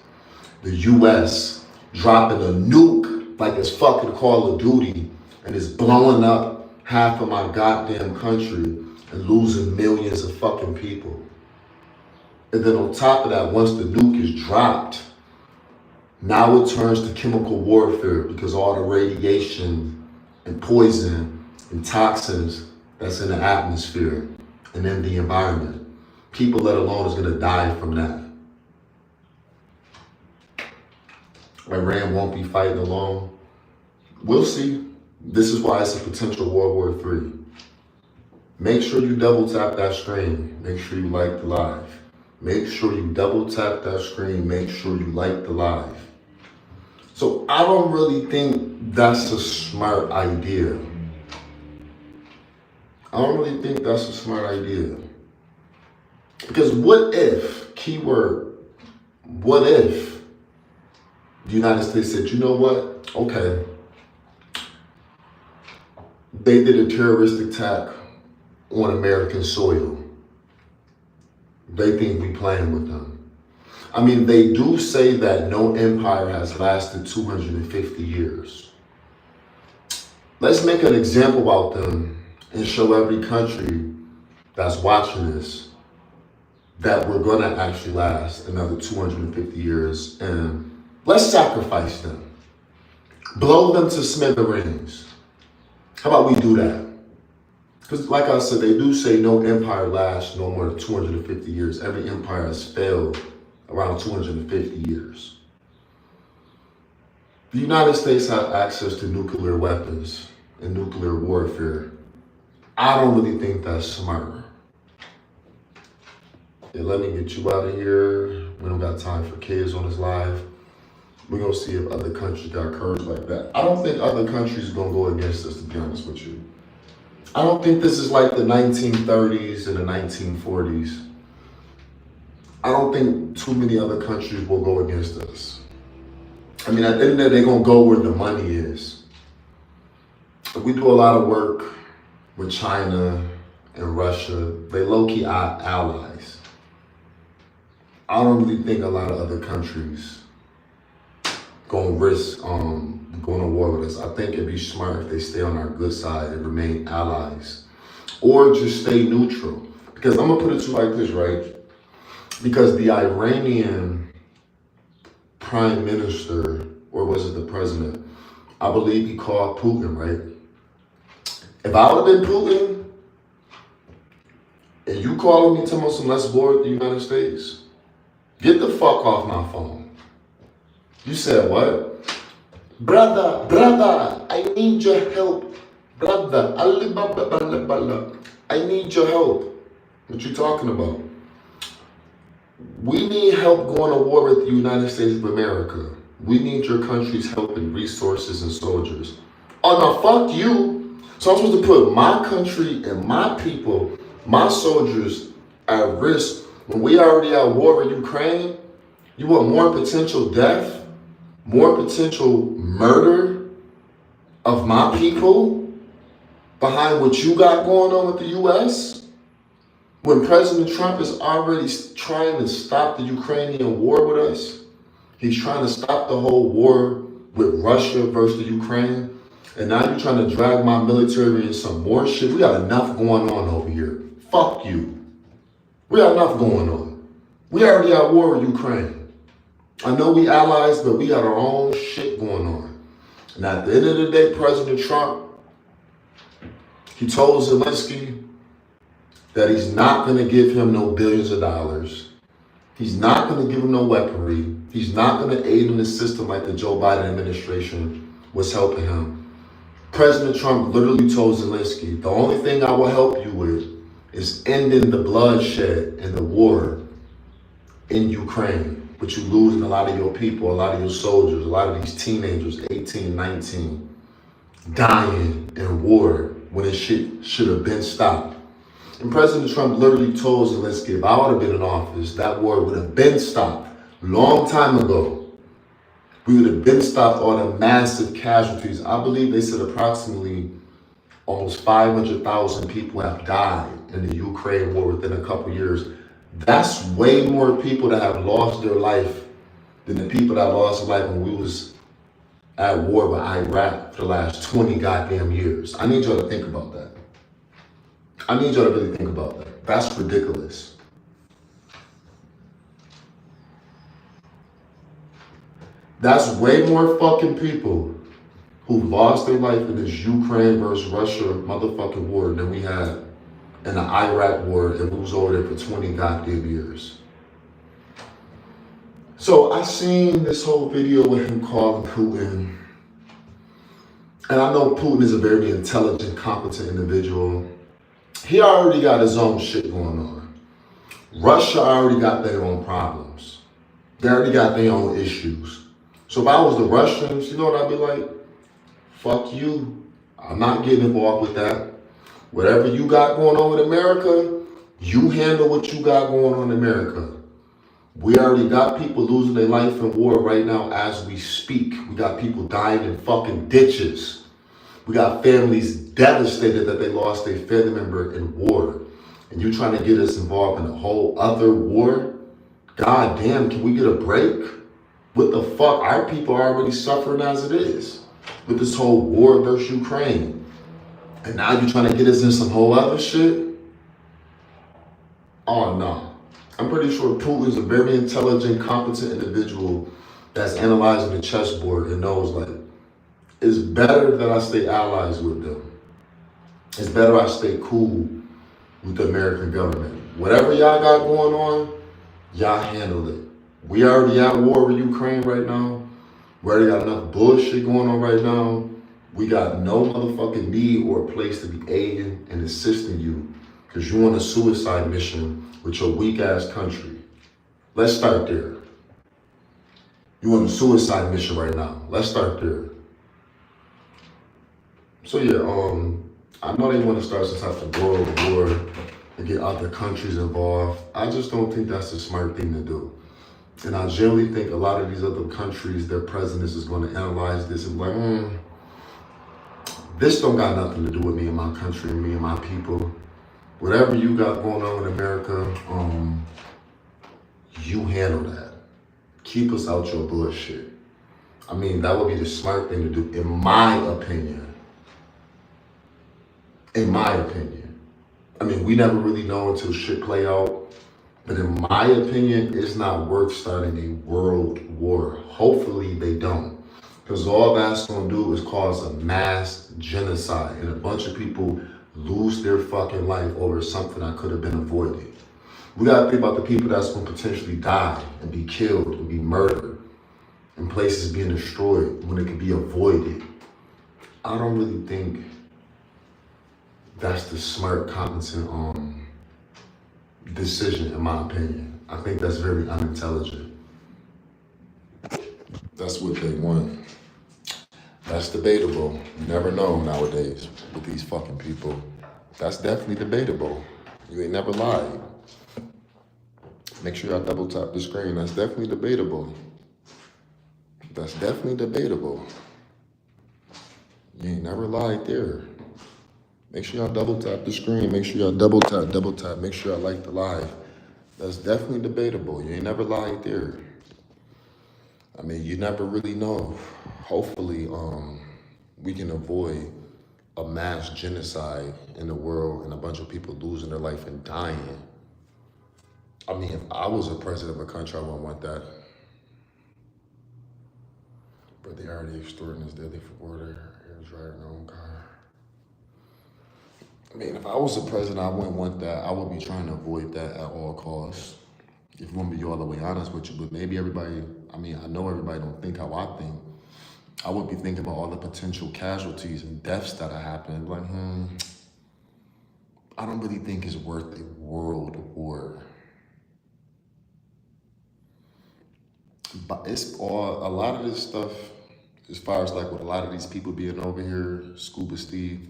the US dropping a nuke like it's fucking Call of Duty and it's blowing up half of my goddamn country and losing millions of fucking people. And then on top of that, once the nuke is dropped, now it turns to chemical warfare because all the radiation and poison and toxins that's in the atmosphere and in the environment. People, let alone, is gonna die from that. Iran won't be fighting alone. We'll see. This is why it's a potential World War III. Make sure you double tap that screen. Make sure you like the live. Make sure you double tap that screen. Make sure you like the live. So I don't really think that's a smart idea. I don't really think that's a smart idea. Because what if, keyword, what if the United States said, you know what? Okay, they did a terrorist attack on American soil. They think we playing with them. I mean, they do say that no empire has lasted 250 years. Let's make an example about them and show every country that's watching this that we're gonna actually last another 250 years, and let's sacrifice them. Blow them to smithereens. How about we do that? Because like I said, they do say no empire lasts no more than 250 years. Every empire has failed around 250 years. The United States have access to nuclear weapons and nuclear warfare. I don't really think that's smart. Yeah, let me get you out of here. We don't got time for kids on this live. We're gonna see if other countries got courage like that. I don't think other countries are gonna go against us, to be honest with you. I don't think this is like the 1930s and the 1940s. I don't think too many other countries will go against us. I mean, at the end of the day, they're gonna go where the money is. We do a lot of work with China and Russia. They low-key our allies. I don't really think a lot of other countries gonna risk going to war with us. I think it'd be smart if they stay on our good side and remain allies, or just stay neutral. Because I'm gonna put it to you like this, right? Because the Iranian prime minister, or was it the president? I believe he called Putin, right? If I would have been Putin, and you calling me telling me some less war with the United States, get the fuck off my phone. You said what? Brother, I need your help. Brother, I need your help. What you talking about? We need help going to war with the United States of America. We need your country's help and resources and soldiers. Oh no, fuck you. So I'm supposed to put my country and my people, my soldiers at risk when we already at war with Ukraine? You want more potential death? More potential murder of my people behind what you got going on with the US? When President Trump is already trying to stop the Ukrainian war with us, he's trying to stop the whole war with Russia versus the Ukraine, and now you're trying to drag my military in some more shit. We got enough going on over here. Fuck you. We got enough going on. We already at war with Ukraine. I know we allies, but we got our own shit going on. And at the end of the day, President Trump, he told Zelensky that he's not going to give him no billions of dollars. He's not going to give him no weaponry. He's not going to aid in the system like the Joe Biden administration was helping him. President Trump literally told Zelensky, the only thing I will help you with is ending the bloodshed and the war in Ukraine. But you're losing a lot of your people, a lot of your soldiers, a lot of these teenagers, 18, 19, dying in war when it should have been stopped. And President Trump literally told Zelensky, if I would have been in office, that war would have been stopped long time ago. We would have been stopped all the massive casualties. I believe they said approximately almost 500,000 people have died in the Ukraine war within a couple years. That's way more people that have lost their life than the people that lost their life when we was at war with Iraq for the last 20 goddamn years. I need y'all to think about that. I need y'all to really think about that. That's ridiculous. That's way more fucking people who lost their life in this Ukraine versus Russia motherfucking war than we had in the Iraq war, and we was over there for 20 goddamn years. So I seen this whole video with him calling Putin. And I know Putin is a very intelligent, competent individual. He already got his own shit going on. Russia already got their own problems. They already got their own issues. So if I was the Russians, you know what I'd be like? Fuck you. I'm not getting involved with that. Whatever you got going on with America, you handle what you got going on in America. We already got people losing their life in war right now as we speak. We got people dying in fucking ditches. We got families devastated that they lost their family member in war. And you trying to get us involved in a whole other war? God damn, can we get a break? What the fuck? Our people are already suffering as it is with this whole war versus Ukraine. And now you're trying to get us in some whole other shit? Oh no. I'm pretty sure Putin's a very intelligent, competent individual that's analyzing the chessboard and knows like, it's better that I stay allies with them. It's better I stay cool with the American government. Whatever y'all got going on, y'all handle it. We already at war with Ukraine right now. We already got enough bullshit going on right now. We got no motherfucking need or place to be aiding and assisting you because you on a suicide mission with your weak ass country. Let's start there. You on a suicide mission right now. Let's start there. So yeah, I know they want to start some type of world war and get other countries involved. I just don't think that's a smart thing to do. And I generally think a lot of these other countries, their presidents is going to analyze this and be like, This don't got nothing to do with me and my country and me and my people. Whatever you got going on in America, you handle that. Keep us out your bullshit. I mean, that would be the smart thing to do, in my opinion. In my opinion. I mean, we never really know until shit play out. But in my opinion, it's not worth starting a world war. Hopefully they don't. Because all that's going to do is cause a mass genocide. And a bunch of people lose their fucking life over something that could have been avoided. We got to think about the people that's going to potentially die and be killed and be murdered. And places being destroyed when it can be avoided. I don't really think that's the smart, competent decision, in my opinion. I think that's very unintelligent. That's what they want. That's debatable. You never know nowadays with these fucking people. That's definitely debatable. You ain't never lied. Make sure y'all double tap the screen. That's definitely debatable. That's definitely debatable. You ain't never lied there. Make sure y'all double tap the screen. Make sure y'all double tap. Make sure y'all like the live. That's definitely debatable. You ain't never lied there. I mean, you never really know. Hopefully, we can avoid a mass genocide in the world and a bunch of people losing their life and dying. I mean, if I was a president of a country, I wouldn't want that. But they already extorting us daily for border, air dryer, their own car. I mean, if I was a president, I wouldn't want that. I would be trying to avoid that at all costs. If you want to be all the way honest with you, but maybe everybody, I mean, I know everybody don't think how I think. I would be thinking about all the potential casualties and deaths that are happening. Like, I don't really think it's worth a world war. But it's all, a lot of this stuff, as far as like with a lot of these people being over here, Scuba Steve,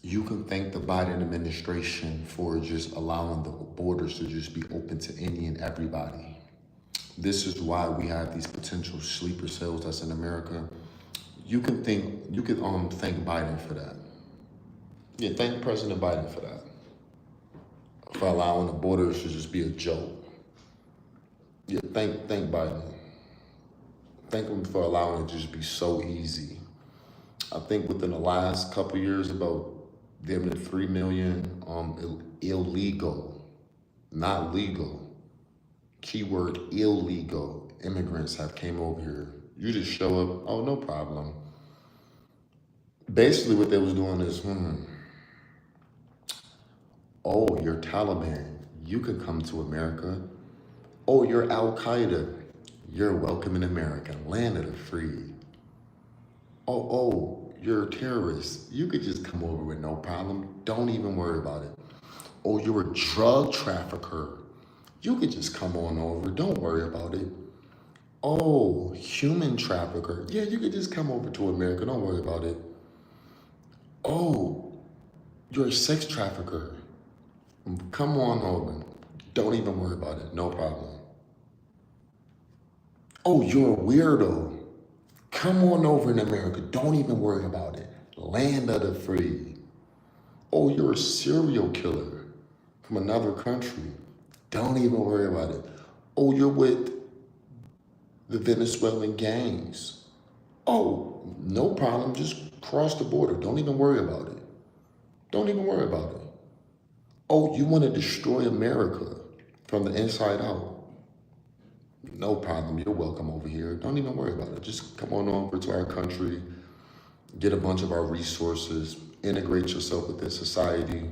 you can thank the Biden administration for just allowing the borders to just be open to any and everybody. This is why we have these potential sleeper cells that's in America. You can thank Biden for that. Yeah, thank President Biden for that. For allowing the borders to just be a joke. Yeah, thank Biden. Thank him for allowing it to just be so easy. I think within the last couple years, about damn near 3 million illegal, not legal, keyword illegal immigrants have came over here. You just show up, oh, no problem. Basically what they was doing is, oh, you're Taliban, you can come to America. Oh, you're Al-Qaeda, you're welcome in America, land of the free. Oh, you're a terrorist, you could just come over with no problem, don't even worry about it. Oh, you're a drug trafficker, you could just come on over, don't worry about it. Oh, human trafficker, yeah, you could just come over to America, don't worry about it. Oh, you're a sex trafficker, come on over, don't even worry about it, no problem. Oh, you're a weirdo, come on over in America, don't even worry about it, land of the free. Oh, you're a serial killer from another country, don't even worry about it. Oh, you're with the Venezuelan gangs. Oh, no problem, just cross the border, don't even worry about it. Don't even worry about it. Oh, you want to destroy America from the inside out. No problem, you're welcome over here. Don't even worry about it. Just come on over to our country, get a bunch of our resources, integrate yourself within society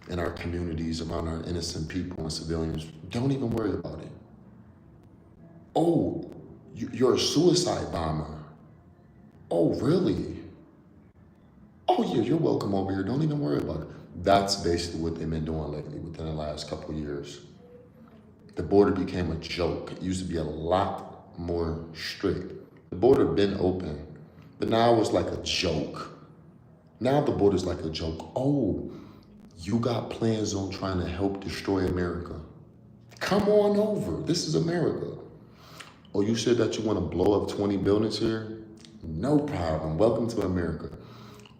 and our communities around our innocent people and civilians. Don't even worry about it. Oh, you're a suicide bomber. Oh, really? Oh yeah, you're welcome over here. Don't even worry about it. That's basically what they've been doing lately within the last couple of years. The border became a joke. It used to be a lot more strict. The border been open, but now it's like a joke. Now the border's like a joke. Oh, you got plans on trying to help destroy America. Come on over, this is America. Oh, you said that you want to blow up 20 buildings here? No problem, welcome to America.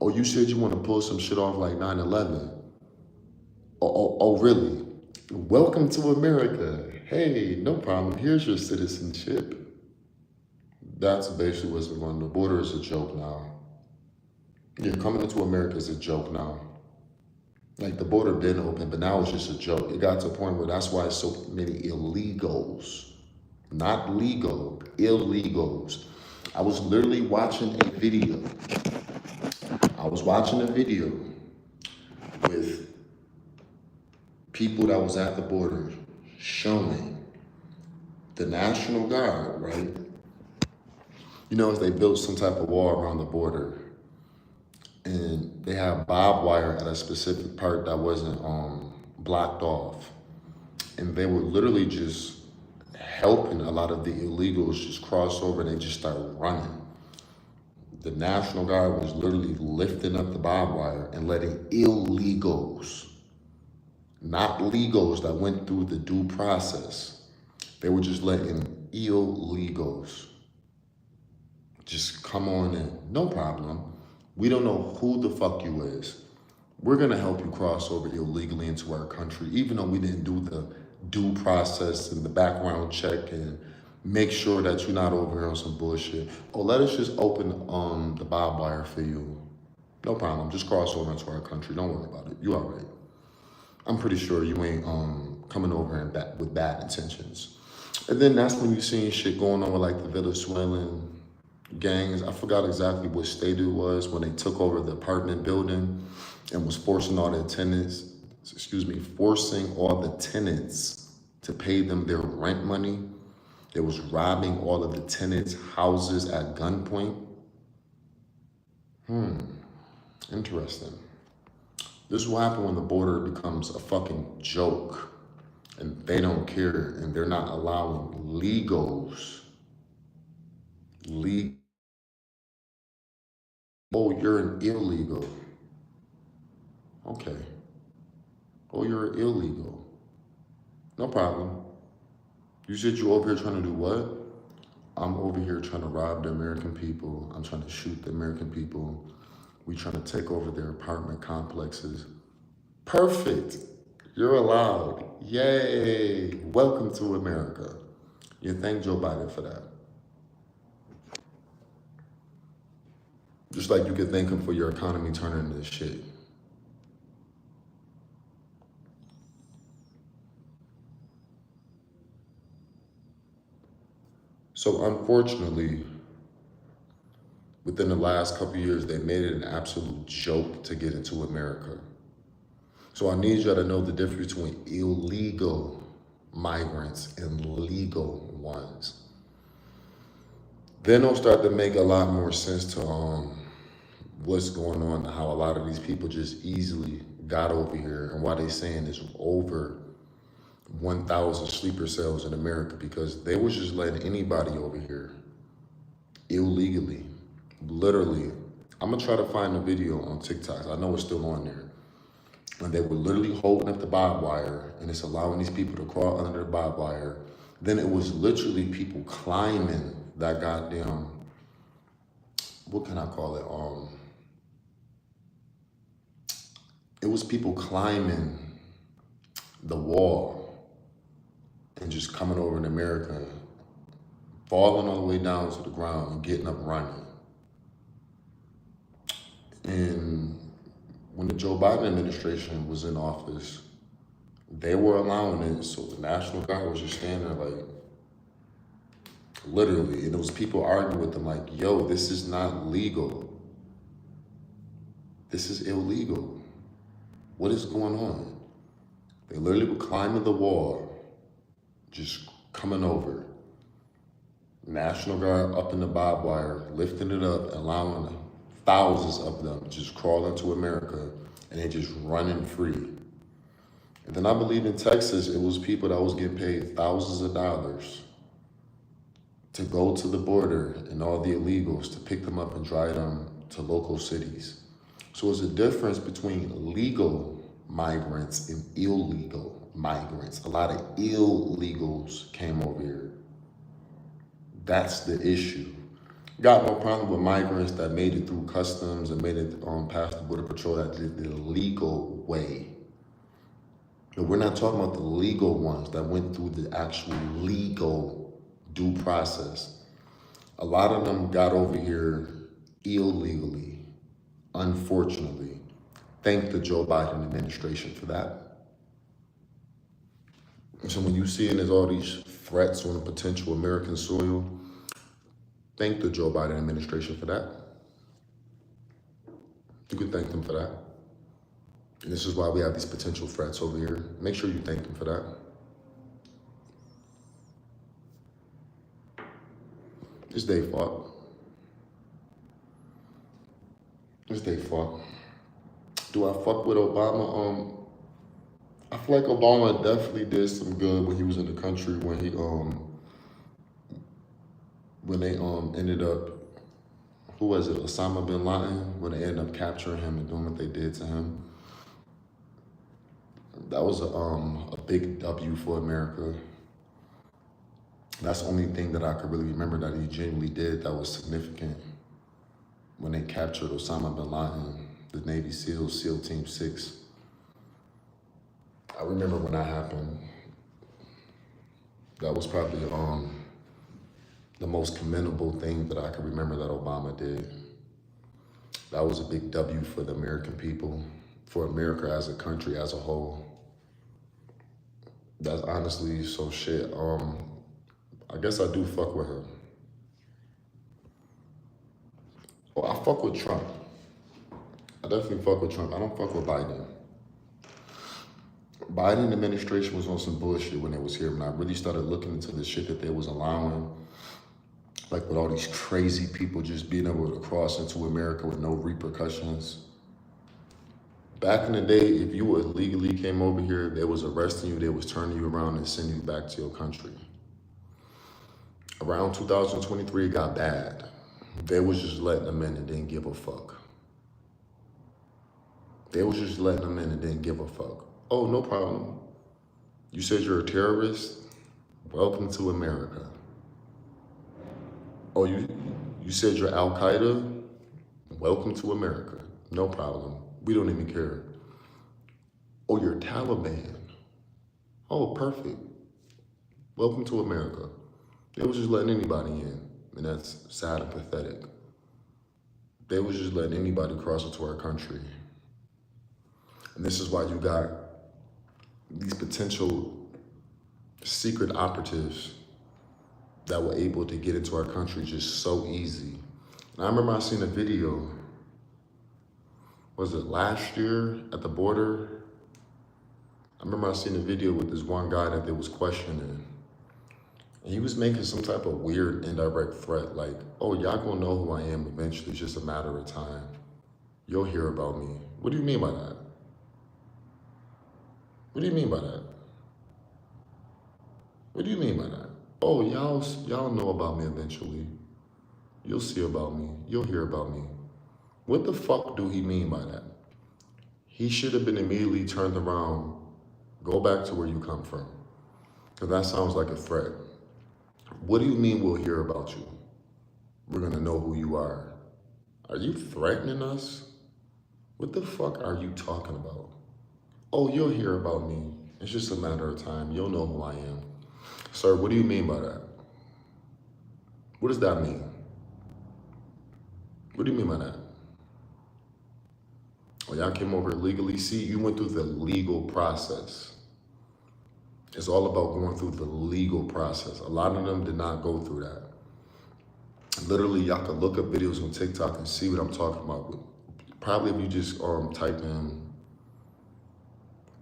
Oh, you said you want to pull some shit off like 9/11. Oh, really? Welcome to America. Hey, no problem. Here's your citizenship. That's basically what's going on. The border is a joke now. Yeah, coming into America is a joke now. Like the border been open, but now it's just a joke. It got to a point where that's why so many illegals, not legal, illegals. I was literally watching a video. I was watching a video with people that was at the border showing the National Guard, right? You know, as they built some type of wall around the border, and they have barbed wire at a specific part that wasn't blocked off, and they were literally just helping a lot of the illegals just cross over, and they just start running. The National Guard was literally lifting up the barbed wire and letting illegals, not legals that went through the due process, they were just letting illegals just come on in, no problem. We don't know who the fuck you is. We're gonna help you cross over illegally into our country, even though we didn't do the due process and the background check and make sure that you're not over here on some bullshit. Oh, let us just open the barbed wire for you. No problem, just cross over into our country. Don't worry about it. You all right. I'm pretty sure you ain't coming over and back with bad intentions. And then that's when you seeing shit going on with like the Venezuelan gangs. I forgot exactly what state it was when they took over the apartment building and was forcing all the tenants, forcing all the tenants to pay them their rent money. They was robbing all of the tenants' houses at gunpoint. Interesting. This is what happens when the border becomes a fucking joke and they don't care and they're not allowing legals. Oh, you're an illegal. Okay. Oh, you're illegal. No problem. You said you over here trying to do what? I'm over here trying to rob the American people. I'm trying to shoot the American people. We trying to take over their apartment complexes. Perfect. You're allowed. Yay. Welcome to America. You thank Joe Biden for that. Just like you could thank him for your economy turning into shit. So unfortunately, within the last couple of years, they made it an absolute joke to get into America. So I need y'all to know the difference between illegal migrants and legal ones. Then it'll start to make a lot more sense to what's going on, how a lot of these people just easily got over here and why they saying there's over 1,000 sleeper cells in America, because they was just letting anybody over here illegally. Literally, I'm gonna try to find a video on TikTok. I know it's still on there. And they were literally holding up the barbed wire and it's allowing these people to crawl under the barbed wire. Then it was literally people climbing that goddamn, what can I call it? It was people climbing the wall and just coming over in America, falling all the way down to the ground and getting up running. And when the Joe Biden administration was in office, they were allowing it. So the National Guard was just standing there like, literally, and there was people arguing with them like, yo, this is not legal. This is illegal. What is going on? They literally were climbing the wall, just coming over. National Guard up in the barbed wire, lifting it up, allowing thousands of them just crawl into America, and they just running free. And then I believe in Texas, it was people that was getting paid thousands of dollars to go to the border and all the illegals to pick them up and drive them to local cities. So there's a difference between legal migrants and illegal migrants. A lot of illegals came over here. That's the issue. Got no problem with migrants that made it through customs and made it past the border patrol that did the legal way. But we're not talking about the legal ones that went through the actual legal due process. A lot of them got over here illegally, unfortunately. Thank the Joe Biden administration for that. So when you see there's all these threats on potential American soil, thank the Joe Biden administration for that. You can thank them for that. And this is why we have these potential threats over here. Make sure you thank them for that. It's their fault. It's their fault. Do I fuck with Obama? I feel like Obama definitely did some good when he was in the country when they ended up, who was it, Osama bin Laden, when they ended up capturing him and doing what they did to him. That was a big W for America. That's the only thing that I could really remember that he genuinely did that was significant. When they captured Osama bin Laden, the Navy SEALs, SEAL Team 6. I remember when that happened. That was probably the most commendable thing that I can remember that Obama did. That was a big W for the American people, for America as a country as a whole. That's honestly so shit. I guess I do fuck with her. Well, I fuck with Trump. I definitely fuck with Trump. I don't fuck with Biden. Biden administration was on some bullshit when it was here, and I really started looking into the shit that they was allowing, like with all these crazy people just being able to cross into America with no repercussions. Back in the day, if you illegally came over here, they was arresting you, they was turning you around and sending you back to your country. Around 2023, it got bad. They was just letting them in and didn't give a fuck. They was just letting them in and didn't give a fuck. Oh, no problem. You said you're a terrorist? Welcome to America. Oh, you said you're Al-Qaeda? Welcome to America. No problem. We don't even care. Oh, you're Taliban? Oh, perfect. Welcome to America. They was just letting anybody in, and that's sad and pathetic. They was just letting anybody cross into our country. And this is why you got these potential secret operatives that were able to get into our country just so easy. And I remember I seen a video, was it last year at the border? I remember I seen a video with this one guy that they was questioning. And he was making some type of weird indirect threat like, oh, y'all gonna know who I am eventually, it's just a matter of time. You'll hear about me. What do you mean by that? What do you mean by that? What do you mean by that? Oh, y'all know about me eventually. You'll see about me. You'll hear about me. What the fuck do he mean by that? He should have been immediately turned around, go back to where you come from. Because that sounds like a threat. What do you mean we'll hear about you? We're gonna know who you are. Are you threatening us? What the fuck are you talking about? Oh, you'll hear about me. It's just a matter of time. You'll know who I am. Sir, what do you mean by that? What does that mean? What do you mean by that? Oh, y'all came over illegally. See, you went through the legal process. It's all about going through the legal process. A lot of them did not go through that. Literally, y'all can look up videos on TikTok and see what I'm talking about. Probably if you just type in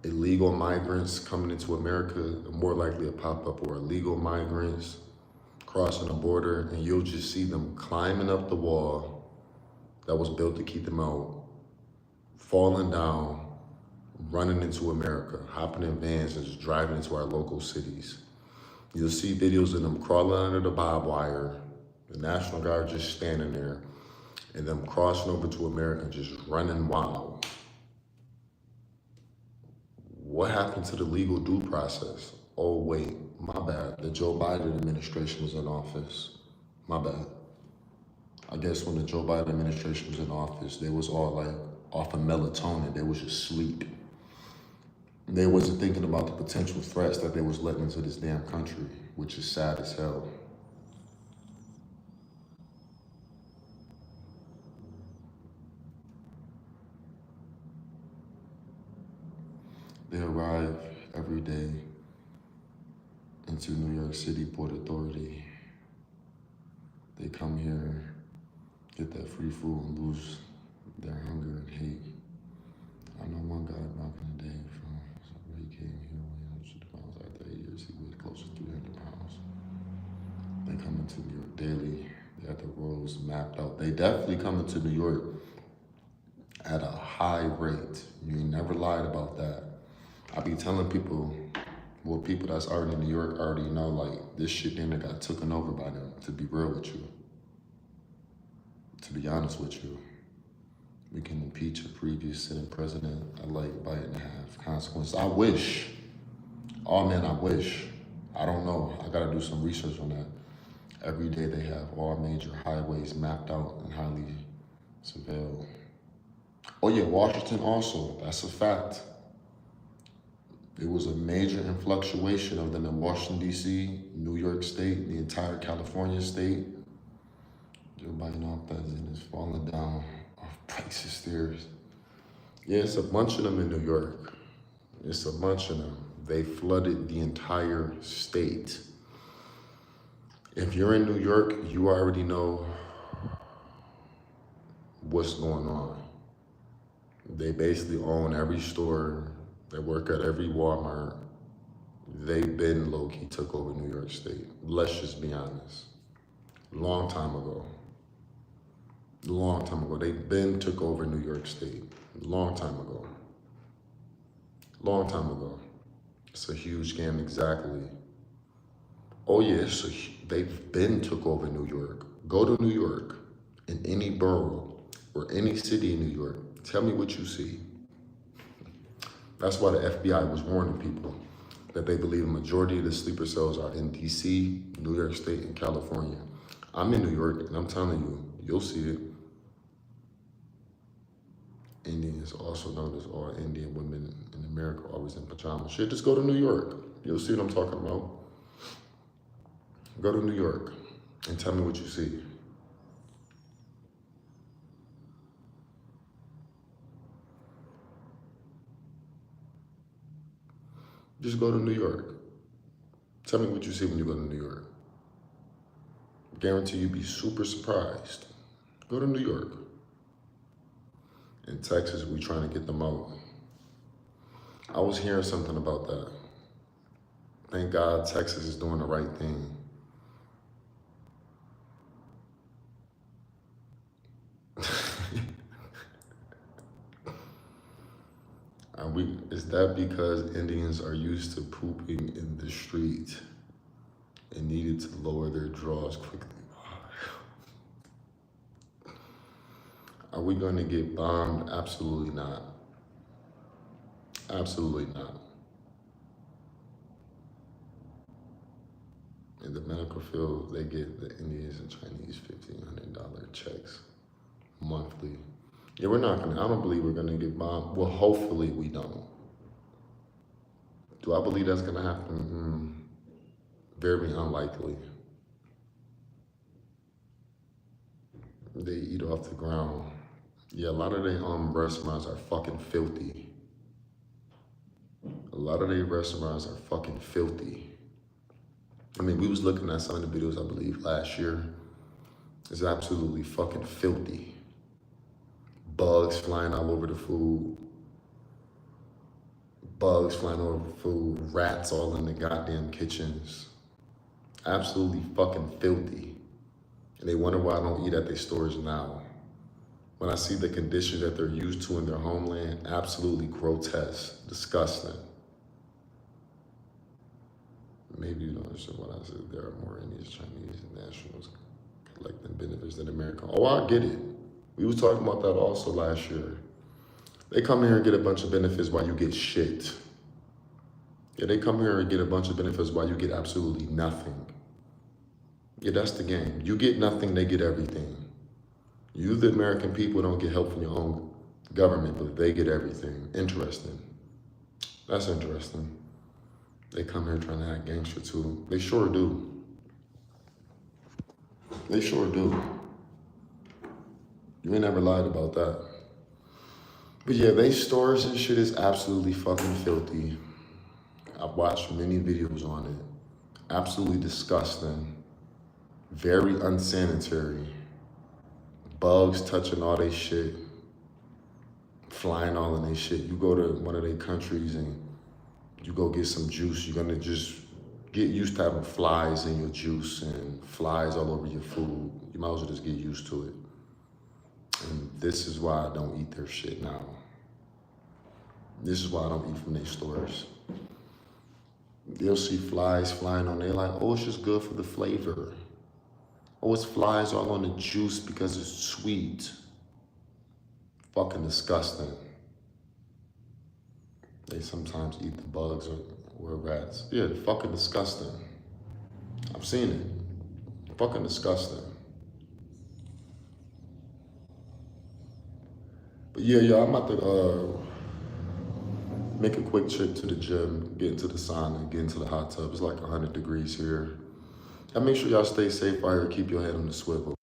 illegal migrants coming into America, more likely to pop up, or illegal migrants crossing the border, and you'll just see them climbing up the wall that was built to keep them out, falling down, running into America, hopping in vans and just driving into our local cities. You'll see videos of them crawling under the barbed wire, the National Guard just standing there, and them crossing over to America just running wild. What happened to the legal due process? Oh wait, my bad. The Joe Biden administration was in office. My bad. I guess when the Joe Biden administration was in office, they was all like off of melatonin. They was just sleep. They wasn't thinking about the potential threats that they was letting into this damn country, which is sad as hell. They arrive every day into New York City Port Authority. They come here, get that free food and lose their hunger and hate. I know one guy back in the day he came here weighing 100 pounds. After 8 years, he weighed close to 300 pounds. They come into New York daily. They have the roads mapped out. They definitely come into New York at a high rate. You ain't never lied about that. I be telling people, well, people that's already in New York already know, like, this shit then got taken over by them, to be real with you. To be honest with you. We can impeach a previous sitting president at like bite and a half consequences. I wish. Oh man, I wish. I don't know. I gotta do some research on that. Every day they have all major highways mapped out and highly surveilled. Oh yeah, Washington also, that's a fact. There was a major influctuation of them in Washington, D.C., New York State, the entire California state. Everybody know that is falling down off Price's stairs. Yeah, it's a bunch of them in New York. It's a bunch of them. They flooded the entire state. If you're in New York, you already know what's going on. They basically own every store. They work at every Walmart. They've been low-key took over New York State. Let's just be honest. Long time ago. Long time ago. They've been took over New York State. Long time ago. Long time ago. It's a huge scam, exactly. Oh yeah, so they've been took over New York. Go to New York, in any borough, or any city in New York. Tell me what you see. That's why the FBI was warning people that they believe a majority of the sleeper cells are in DC, New York State, and California. I'm in New York, and I'm telling you, you'll see it. Indians, also known as all Indian women in America, always in pajamas. Shit, just go to New York. You'll see what I'm talking about. Go to New York and tell me what you see. Just go to New York. Tell me what you see when you go to New York. Guarantee you'll be super surprised. Go to New York. In Texas, we trying to get them out. I was hearing something about that. Thank God Texas is doing the right thing. Is that because Indians are used to pooping in the street and needed to lower their draws quickly? Are we going to get bombed? Absolutely not. Absolutely not. In the medical field, they get the Indians and Chinese $1,500 checks monthly. Yeah, I don't believe we're gonna get bombed. Well, hopefully we don't. Do I believe that's gonna happen? Very unlikely. They eat off the ground. Yeah, a lot of their restaurants are fucking filthy. A lot of their restaurants are fucking filthy. I mean, we was looking at some of the videos, I believe, last year. It's absolutely fucking filthy. Bugs flying all over the food. Bugs flying all over the food. Rats all in the goddamn kitchens. Absolutely fucking filthy. And they wonder why I don't eat at their stores now. When I see the conditions that they're used to in their homeland, absolutely grotesque, disgusting. Maybe you don't understand what I said. There are more Indians, Chinese, and nationals collecting benefits than America. Oh, I get it. We was talking about that also last year. They come here and get a bunch of benefits while you get shit. Yeah, they come here and get a bunch of benefits while you get absolutely nothing. Yeah, that's the game. You get nothing, they get everything. You, the American people, don't get help from your own government, but they get everything. Interesting. That's interesting. They come here trying to act gangster too. They sure do. They sure do. You ain't never lied about that. But yeah, they stores and shit is absolutely fucking filthy. I've watched many videos on it. Absolutely disgusting. Very unsanitary. Bugs touching all they shit. Flying all in they shit. You go to one of their countries and you go get some juice, you're gonna just get used to having flies in your juice and flies all over your food. You might as well just get used to it. And this is why I don't eat their shit now. This is why I don't eat from their stores. They'll see flies flying on there like, oh, it's just good for the flavor. Oh, it's flies all on the juice because it's sweet. Fucking disgusting. They sometimes eat the bugs or rats. Yeah, they're fucking disgusting. I've seen it. Fucking disgusting. But yeah, y'all, I'm about to make a quick trip to the gym, get into the sauna, get into the hot tub. It's like 100 degrees here. And make sure y'all stay safe out here, keep your head on the swivel.